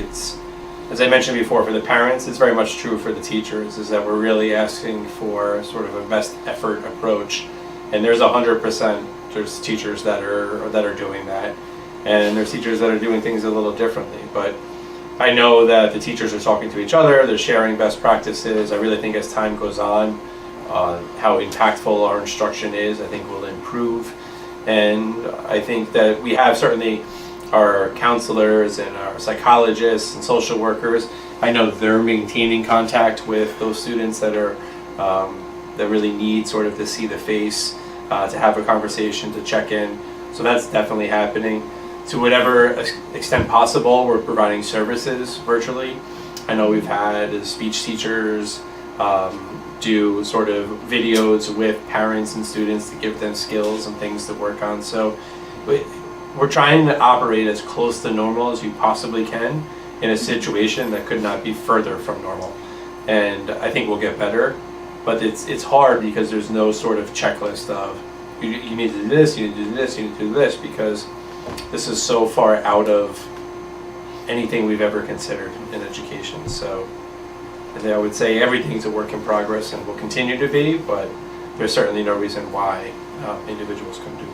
as I mentioned before, for the parents, it's very much true for the teachers, is that we're really asking for sort of a best effort approach. And there's 100%, there's teachers that are doing that. And there's teachers that are doing things a little differently. But I know that the teachers are talking to each other, they're sharing best practices. I really think as time goes on, how impactful our instruction is, I think will improve. And I think that we have certainly our counselors and our psychologists and social workers. I know they're maintaining contact with those students that are that really need sort of to see the face, to have a conversation, to check in. So that's definitely happening. To whatever extent possible, we're providing services virtually. I know we've had speech teachers do sort of videos with parents and students to give them skills and things to work on. So we're trying to operate as close to normal as you possibly can in a situation that could not be further from normal. And I think we'll get better, but it's hard because there's no sort of checklist of you need to do this, you need to do this, you need to do this, because this is so far out of anything we've ever considered in education. So I would say everything's a work in progress and will continue to be, but there's certainly no reason why individuals couldn't do that.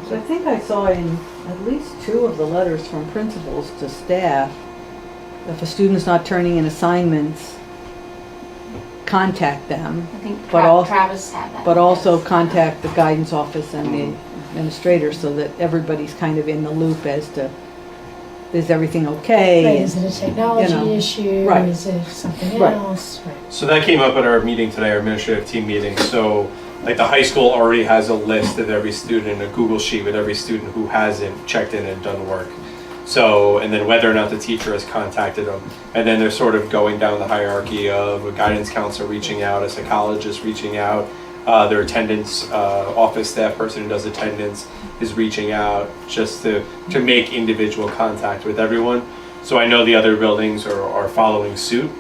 So I think I saw in at least 2 of the letters from principals to staff, if a student's not turning in assignments, contact them. I think But Travis had that. But also contact the guidance office and the administrator so that everybody's kind of in the loop as to, is everything okay? Right, is it a technology you know, issue? right. Is it something Right. else? Right. So that came up at our meeting today, our administrative team meeting. So like the high school already has a list of every student, a Google sheet with every student who hasn't checked in and done work. So, and then whether or not the teacher has contacted them. And then they're sort of going down the hierarchy of a guidance counselor reaching out, a psychologist reaching out, their attendance office staff person who does attendance is reaching out just to make individual contact with everyone. So I know the other buildings are following suit.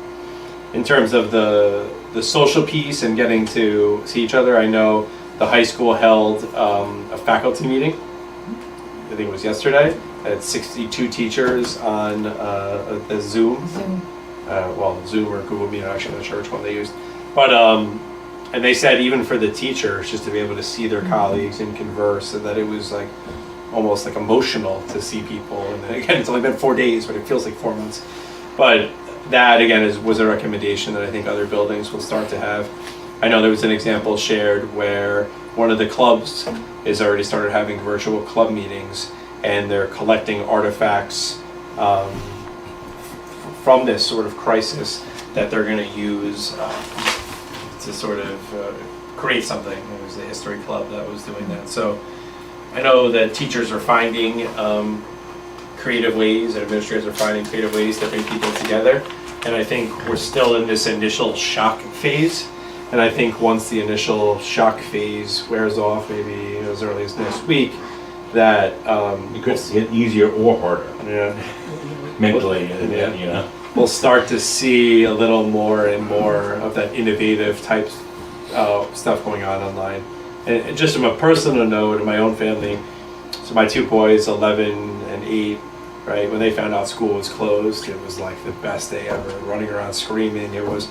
In terms of the social piece and getting to see each other, I know the high school held a faculty meeting, I think it was yesterday, had 62 teachers on a Zoom. Zoom or Google Meet, actually, not sure which one they used. But, and they said even for the teachers, just to be able to see their colleagues and converse, and that it was like almost like emotional to see people. And again, it's only been 4 days, but it feels like 4 months. But that, again, was a recommendation that I think other buildings will start to have. I know there was an example shared where one of the clubs has already started having virtual club meetings, and they're collecting artifacts from this sort of crisis that they're going to use to sort of create something. It was the history club that was doing that. So I know that teachers are finding creative ways, and administrators are finding creative ways to bring people together. And I think we're still in this initial shock phase. And I think once the initial shock phase wears off, maybe as early as next week, that It could get easier or harder mentally, we'll start to see a little more and more of that innovative type stuff going on online. And just from a personal note, in my own family, so my 2 boys, 11 and 8, right, when they found out school was closed, it was like the best day ever, running around screaming. It was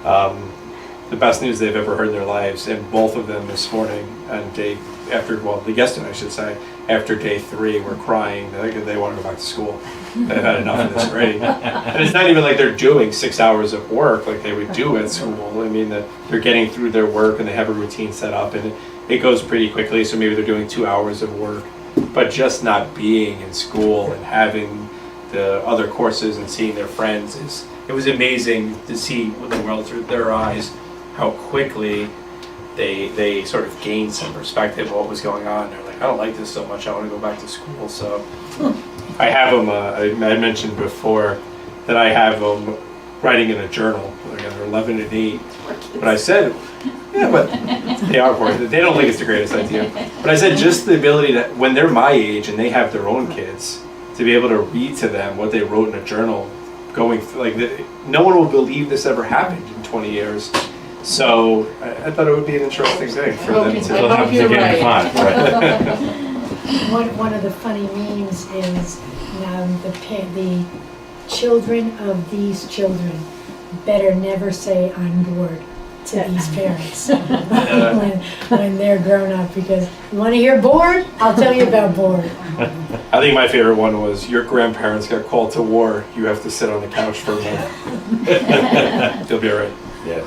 the best news they've ever heard in their lives. And both of them this morning, and yesterday I should say, after day 3, were crying. They want to go back to school. They've had enough of this grade. And it's not even like they're doing 6 hours of work like they would do at school. I mean, that they're getting through their work and they have a routine set up, and it goes pretty quickly. So maybe they're doing 2 hours of work, but just not being in school and having the other courses and seeing their friends it was amazing to see the world through their eyes, how quickly they sort of gained some perspective of what was going on. They're like, I don't like this so much, I want to go back to school. So I have them, I mentioned before that I have them writing in a journal. Again, they're 11 and 8. But I said, yeah, but they are important. They don't think it's the greatest idea. But I said just the ability to, when they're my age and they have their own kids, to be able to read to them what they wrote in a journal, going through, no one will believe this ever happened in 20 years. So I thought it would be an interesting thing for them to. I hope you're right. One of the funny memes is the children of these children better never say I'm bored to these parents when they're grown up, because you want to hear bored? I'll tell you about bored. I think my favorite one was your grandparents got called to war. You have to sit on the couch for a month. You'll be all right. Yes.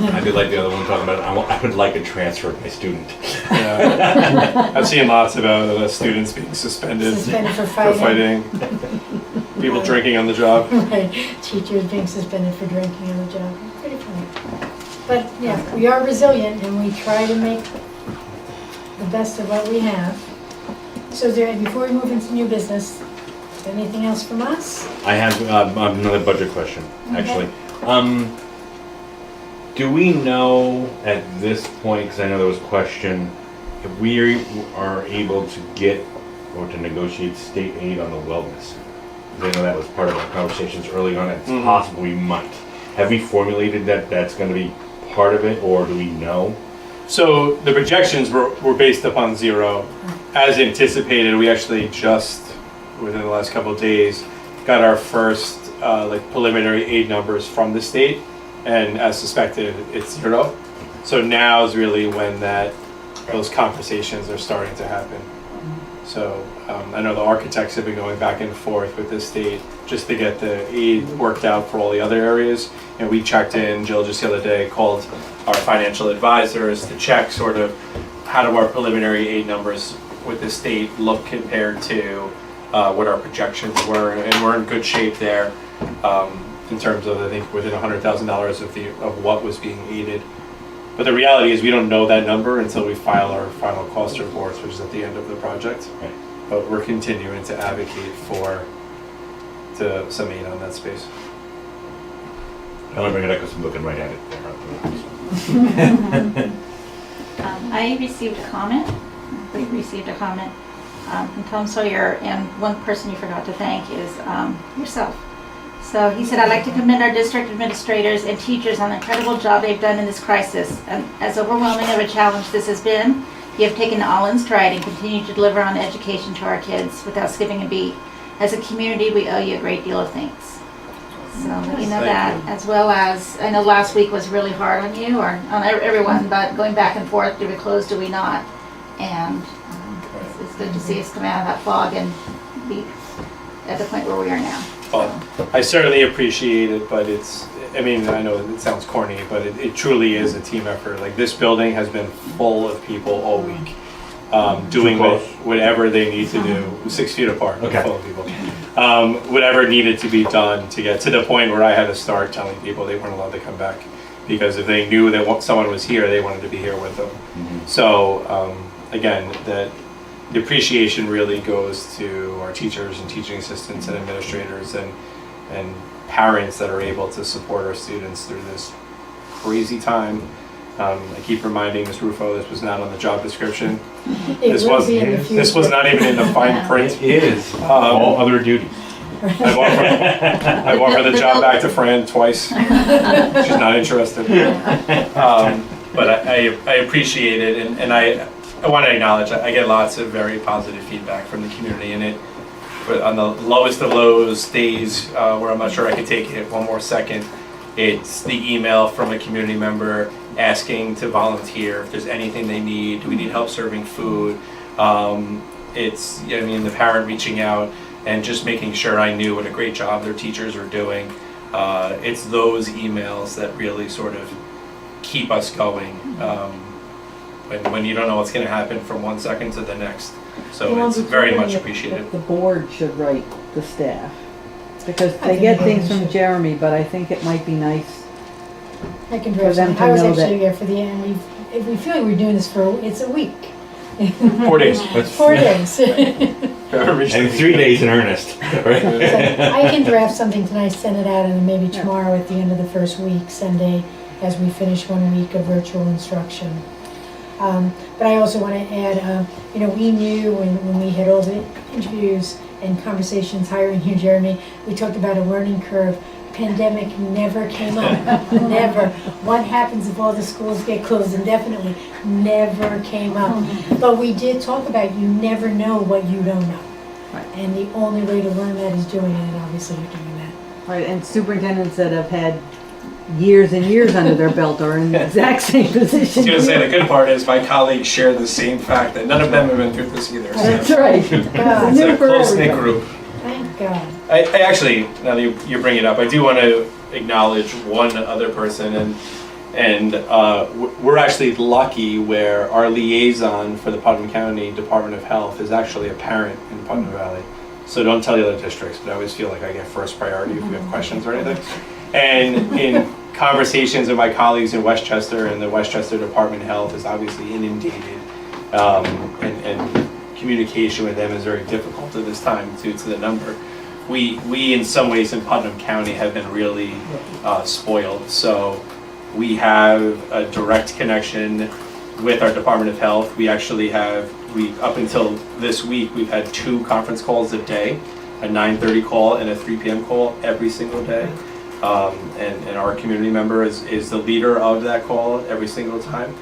I did like the other one talking about, I would like to transfer my student. Yeah. I've seen lots about students being suspended for fighting. People drinking on the job. Right. Teachers being suspended for drinking on the job. Pretty funny. But yeah, we are resilient and we try to make the best of what we have. So before we move into new business, anything else from us? I have another budget question, actually. Do we know at this point, because I know there was a question, if we are able to get or to negotiate state aid on the wellness? Because I know that was part of our conversations early on. It's possible we might. Have we formulated that that's going to be part of it, or do we know? So the projections were based upon 0. As anticipated, we actually just, within the last couple of days, got our first preliminary aid numbers from the state, and as suspected, it's 0. So now is really when those conversations are starting to happen. So I know the architects have been going back and forth with the state just to get the aid worked out for all the other areas. And we checked in, Jill just the other day called our financial advisors to check sort of how do our preliminary aid numbers with the state look compared to what our projections were, and we're in good shape there in terms of, I think, within $100,000 of what was being aided. But the reality is we don't know that number until we file our final cost reports, which is at the end of the project. Right. But we're continuing to advocate for some aid on that space. I only bring it up because I'm looking right at it. I received a comment. We received a comment from Tom Sawyer, and one person you forgot to thank is yourself. So he said, I'd like to commend our district administrators and teachers on the incredible job they've done in this crisis. And as overwhelming of a challenge this has been, You have taken it all in stride and continue to deliver on education to our kids without skipping a beat. As a community, we owe you a great deal of thanks. So you know that, as well as, I know last week was really hard on you, or on everyone, but going back and forth, do we close, do we not? And it's good to see us come out of that fog and be at the point where we are now. Well, I certainly appreciate it, but I know it sounds corny, but it truly is a team effort. Like, this building has been full of people all week, doing whatever they need to do, 6 feet apart, Okay. full of people. Whatever needed to be done to get to the point where I had to start telling people they weren't allowed to come back, because if they knew that someone was here, they wanted to be here with them. So, again, the appreciation really goes to our teachers and teaching assistants and administrators and parents that are able to support our students through this crazy time. I keep reminding Ms. Rufo, this was not on the job description. This was not even in the fine print. It is. All other duties. I offered the job back to Fran twice. She's not interested. But I appreciate it, and I want to acknowledge I get lots of very positive feedback from the community, and but on the lowest of lows days where I'm not sure I can take it one more second, it's the email from a community member asking to volunteer if there's anything they need. Do we need help serving food? It's the parent reaching out and just making sure I knew what a great job their teachers are doing. It's those emails that really sort of keep us going when you don't know what's going to happen from one second to the next. So it's very much appreciated. The board should write the staff, because they get things from Jeremy, but I think it might be nice. I can For draft them something. to I was know actually there for the end. If we feel like we're doing this it's a week. 4 days. 4 days. And 3 days in earnest, right? So I can draft something tonight, send it out, and then maybe tomorrow at the end of the first week, send as we finish 1 week of virtual instruction. But I also want to add, we knew when we had all the interviews and conversations hiring you, Jeremy, we talked about a learning curve. Pandemic never came up, never. What happens if all the schools get closed indefinitely? Never came up. But we did talk about you never know what you don't know. Right. And the only way to learn that is doing it, and obviously you're doing that. Right, and superintendents that have had years and years under their belt are in the exact same I was position. going to say, the good part is my colleagues share the same fact that none of them have been through this either. So That's right. God. it's New a for close-knit everybody. group. Thank God. I actually, now that you bring it up, I do want to acknowledge one other person, and we're actually lucky where our liaison for the Putnam County Department of Health is actually a parent in Putnam Valley. So don't tell the other districts, but I always feel like I get first priority if we have questions or anything. And in conversations with my colleagues in Westchester, and the Westchester Department of Health is obviously inundated, and communication with them is very difficult at this time due to the number. We in some ways in Putnam County have been really spoiled. So we have a direct connection with our Department of Health. We actually have, up until this week, we've had 2 conference calls a day, a 9:30 call and a 3 p.m. call every single day. And our community member is the leader of that call every single time.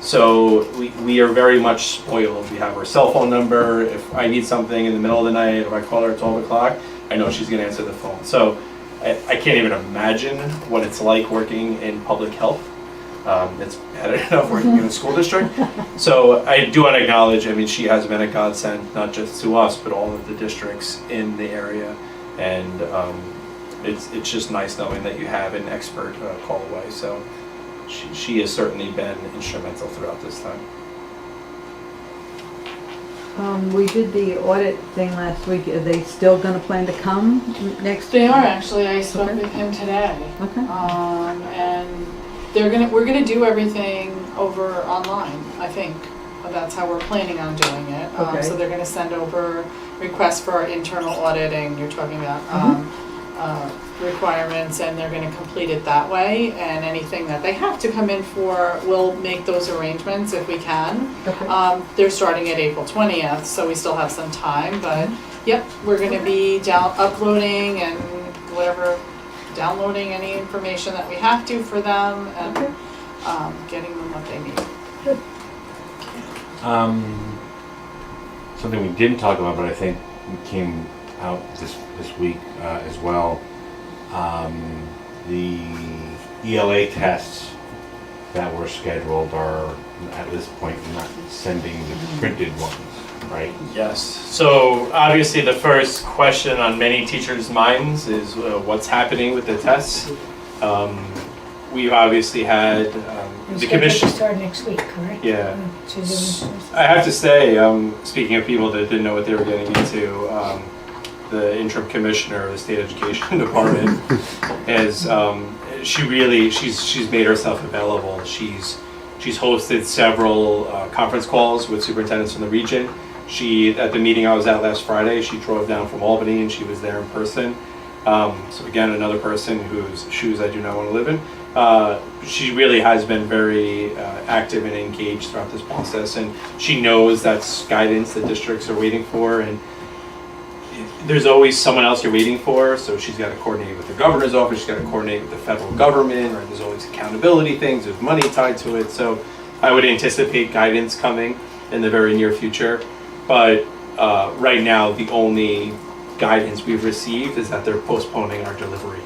So we are very much spoiled. We have her cell phone number. If I need something in the middle of the night, or I call her at 12 o'clock, I know she's going to answer the phone. So I can't even imagine what it's like working in public health. It's bad enough working in a school district. So I do want to acknowledge, she has been a godsend, not just to us, but all of the districts in the area. And it's just nice knowing that you have an expert call away. So she has certainly been instrumental throughout this time. We did the audit thing last week. Are they still going to plan to come next? They are actually. I spoke with him today. Okay. And we're gonna do everything over online, I think. That's how we're planning on doing it. Okay. So they're gonna send over requests for our internal auditing, you're talking about, requirements, and they're gonna complete it that way. And anything that they have to come in for, we'll make those arrangements if we can. Okay. They're starting at April 20th, so we still have some time, but yep, we're gonna be uploading and downloading any information that we have to for them, and getting them what they need. Something we didn't talk about, but I think came out this week as well. The ELA tests that were scheduled are at this point not sending the printed ones, right? Yes. So obviously the first question on many teachers' minds is what's happening with the tests. We've obviously had the commission. Start next week, correct? Yeah. Tuesday, Wednesday. I have to say, speaking of people that didn't know what they were getting into, the interim commissioner of the state education department is she's made herself available. She's hosted several conference calls with superintendents from the region. At the meeting I was at last Friday, she drove down from Albany and she was there in person. So again, another person whose shoes I do not want to live in. She really has been very active and engaged throughout this process, and she knows that's guidance that districts are waiting for, and there's always someone else you're waiting for, so she's got to coordinate with the governor's office, she's got to coordinate with the federal government, right? There's always accountability things, there's money tied to it, so I would anticipate guidance coming in the very near future, but right now the only guidance we've received is that they're postponing our delivery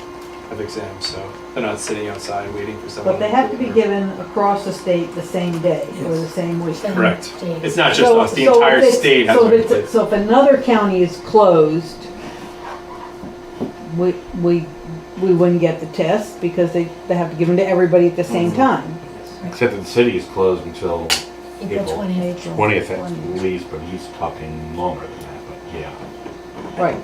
of exams, so they're not sitting outside waiting for someone. But they have to be given across the state the same day or the same week. Correct. Days. It's not just us, the entire state has to be. So if another county is closed, we wouldn't get the test because they have to give them to everybody at the same time. Except that the city is closed until April 20th. 20th at least, but he's talking longer than that, but yeah. Right.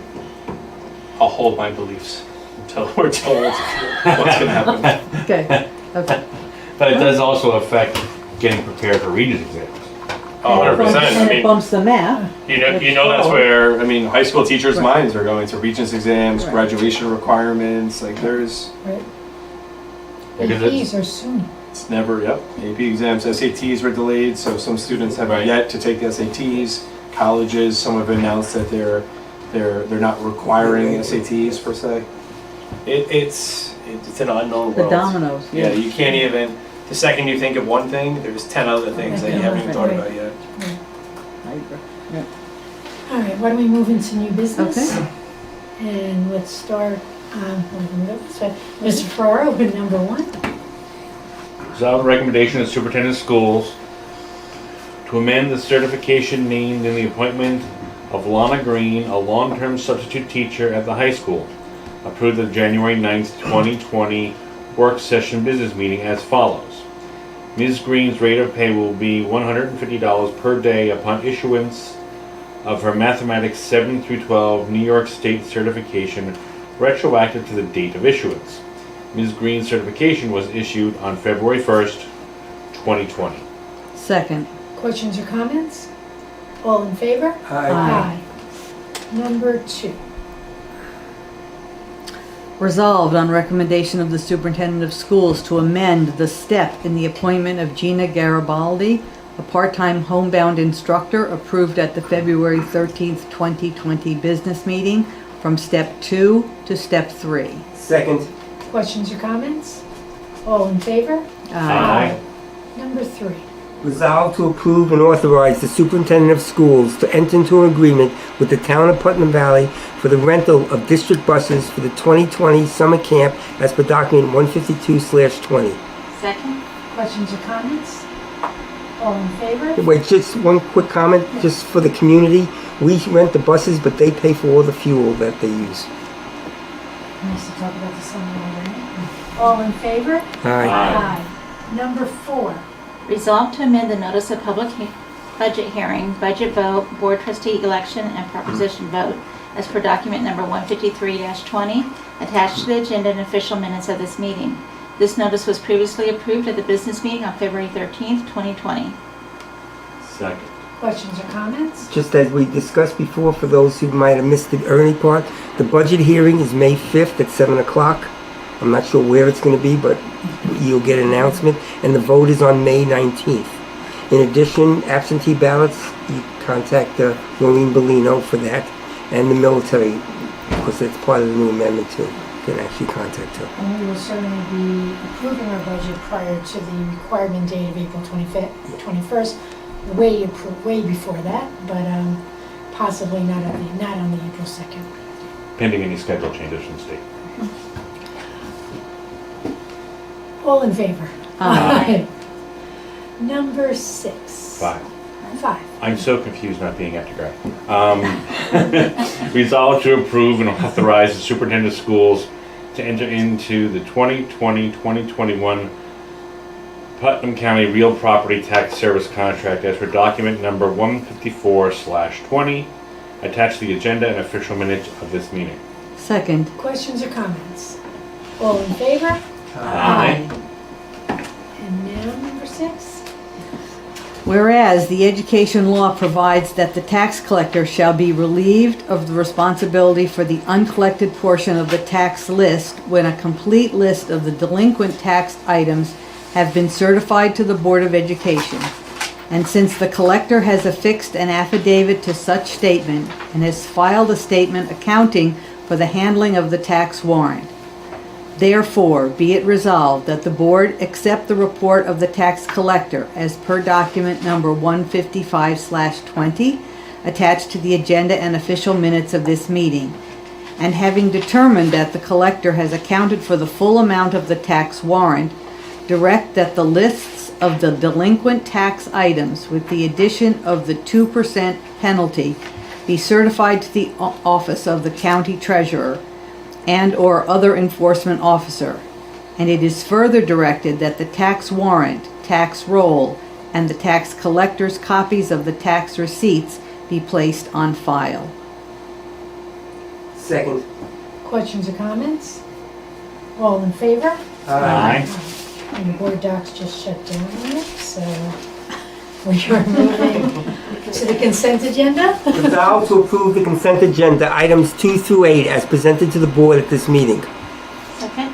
I'll hold my beliefs until we're told what's going to happen. Okay. But it does also affect getting prepared for Regents exams. 100%. I And it mean, bumps the math. you know that's where, I mean, high school teachers' minds are going to Regents exams, Right. graduation requirements, like there's, Right. Because APs are soon. it's never, yep. AP exams, SATs were delayed, so some students have Right. yet to take the SATs. Colleges, some have announced that they're not requiring SATs per se. It's an unknown The world. dominoes. Yeah, you can't even, the second you think of one thing, there's 10 other things that you haven't even thought about yet. I agree. All right, why don't we move into new business? Okay. And let's start, Mr. Ferraro with number 1. Resolved recommendation of superintendent of schools to amend the certification named in the appointment of Lana Green, a long-term substitute teacher at the high school, approved the January 9th, 2020 work session business meeting as follows. Ms. Green's rate of pay will be $150 per day upon issuance of her mathematics 7 through 12 New York State certification, retroactive to the date of issuance. Ms. Green's certification was issued on February 1st, 2020. Second. Questions or comments? All in favor? Aye. Number 2. Resolved on recommendation of the superintendent of schools to amend the step in the appointment of Gina Garibaldi, a part-time homebound instructor approved at the February 13th, 2020 business meeting from step 2 to step 3. Second. Questions or comments? All in favor? Aye. Number 3. Resolved to approve and authorize the superintendent of schools to enter into an agreement with the town of Putnam Valley for the rental of district buses for the 2020 summer camp as per document 152/20. Second? Questions or comments? All in favor? Wait, just one quick comment, just for the community. We rent the buses, but they pay for all the fuel that they use. Nice to talk about the summer already. All in favor? Aye. Aye. Number 4. Resolved to amend the notice of public budget hearing, budget vote, board trustee election, and proposition vote as per document number 153-20, attached to the agenda and official minutes of this meeting. This notice was previously approved at the business meeting on February 13th, 2020. Second. Questions or comments? Just as we discussed before, for those who might have missed the early part, the budget hearing is May 5th at 7 o'clock. I'm not sure where it's going to be, but you'll get an announcement. And the vote is on May 19th. In addition, absentee ballots, you contact Noreen Bellino for that. And the military, because it's part of the new amendment too. You can actually contact her. And we will certainly be approving our budget prior to the requirement date of April 21st. way before that, but possibly not on the April 2nd. Pending any schedule changes from state. All in favor? Aye. Number 6. 5. 5. I'm so confused not being after grad. Resolve to approve and authorize the superintendent of schools to enter into the 2020-2021 Putnam County Real Property Tax Service Contract as per document number 154/20, attached to the agenda and official minutes of this meeting. Second. Questions or comments? All in favor? Aye. And now number 6. Whereas the education law provides that the tax collector shall be relieved of the responsibility for the uncollected portion of the tax list when a complete list of the delinquent tax items have been certified to the Board of Education. And since the collector has affixed an affidavit to such statement and has filed a statement accounting for the handling of the tax warrant, therefore, be it resolved that the board accept the report of the tax collector as per document number 155/20, attached to the agenda and official minutes of this meeting. And having determined that the collector has accounted for the full amount of the tax warrant, direct that the lists of the delinquent tax items with the addition of the 2% penalty be certified to the office of the county treasurer and or other enforcement officer. And it is further directed that the tax warrant, tax roll, and the tax collector's copies of the tax receipts be placed on file. Second. Questions or comments? All in favor? Aye. And the board docs just shut down on it, so we are moving to the consent agenda. Resolve to approve the consent agenda, items 2 through 8, as presented to the board at this meeting. Second?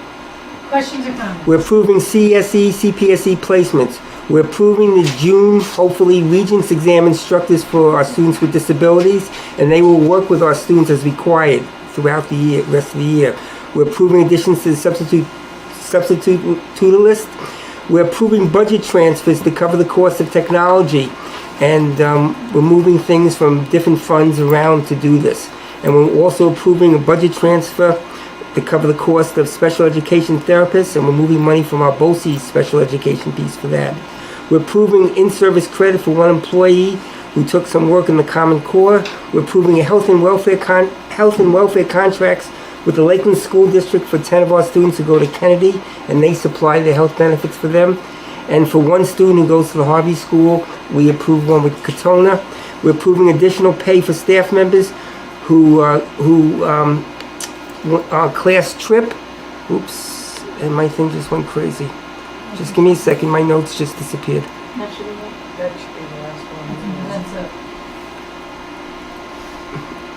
Questions or comments? We're approving CSE, CPSE placements. We're approving the June, hopefully, Regents exam instructors for our students with disabilities, and they will work with our students as required throughout the year, rest of the year. We're approving additions to the substitute tutor list. We're approving budget transfers to cover the cost of technology, and we're moving things from different funds around to do this. And we're also approving a budget transfer to cover the cost of special education therapists, and we're moving money from our BOCES special education piece for that. We're approving in-service credit for one employee who took some work in the Common Core. We're approving a health and welfare contracts with the Lakeland School District for 10 of our students who go to Kennedy, and they supply the health benefits for them. And for one student who goes to the Harvey School, we approved one with Katona. We're approving additional pay for staff members who class trip. Oops, and my thing just went crazy. Just give me a second, my notes just disappeared. That should be it. That should be the last one. That's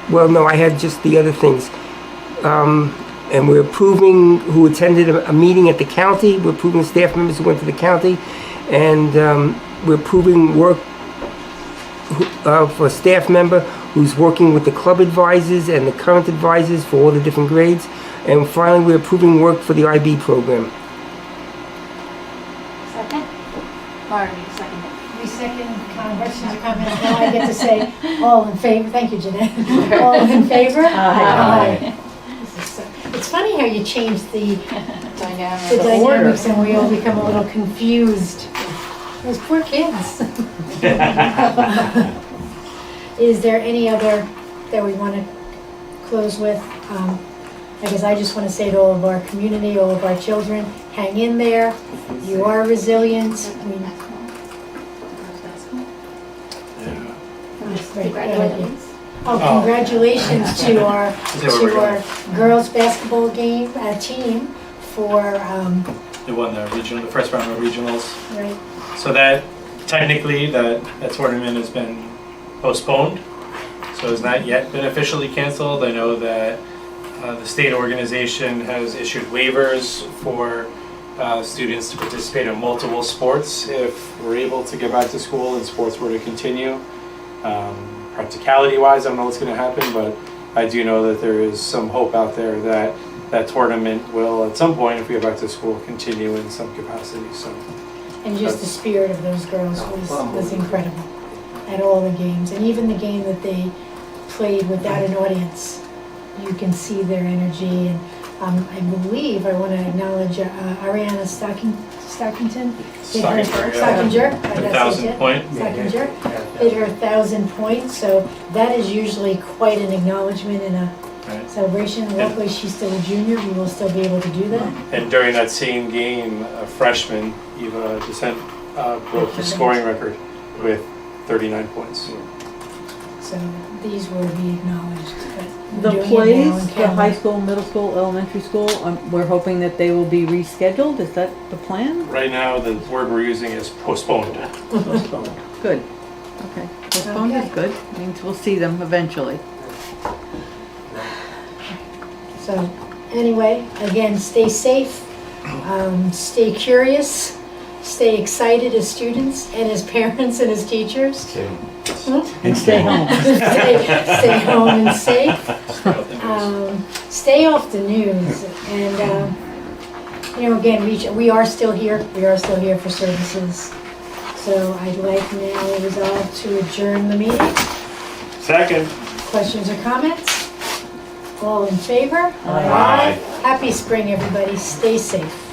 it. Well, no, I had just the other things. And we're approving who attended a meeting at the county. We're approving staff members who went to the county. And we're approving work for a staff member who's working with the club advisors and the current advisors for all the different grades. And finally, we're approving work for the IB program. Second? Or you second it? We second, questions or comments? Now I get to say all in favor. Thank you, Jeanette. All in favor? Aye. This is so- It's funny how you change the Dynamic. dynamics and we all become a little confused. Those poor kids. Is there any other that we want to close with? I guess I just want to say to all of our community, all of our children, hang in there. You are resilient. Congratulations. Congratulations to our we're our girls basketball team for They won the first round of regionals. right. So that, technically, that tournament has been postponed. So it's not yet been officially canceled. I know that the state organization has issued waivers for students to participate in multiple sports if we're able to get back to school and sports were to continue. Practicality-wise, I don't know what's going to happen, but I do know that there is some hope out there that that tournament will, at some point, if we get back to school, continue in some capacity. So. And just the spirit of those girls was incredible. at all the games. And even the game that they played without an audience, you can see their energy. And I believe, I want to acknowledge Ariana Stockington. Hit her- Stockinger. That's it. 1,000 point. Stockinger. Hit her 1,000 points, so that is usually quite an acknowledgement and a Right. celebration. Luckily, she's still a junior, we will still be able to do that. And during that same game, a freshman, Eva Descent, broke the scoring record with 39 points. So these will be acknowledged. but we're The doing it now plays, on the camera. high school, middle school, elementary school, we're hoping that they will be rescheduled. Is that the plan? Right now, the word we're using is postponed. Good. Okay. Postponed is Okay. good. Means we'll see them eventually. So, anyway, again, stay safe, stay curious, stay excited as students and as parents and as teachers. And stay home. Stay home and safe. Stay off the news, and again, we are still here. We are still here for services. So I'd like now resolve to adjourn the meeting. Second. Questions or comments? All in favor? Aye. Happy spring, everybody. Stay safe.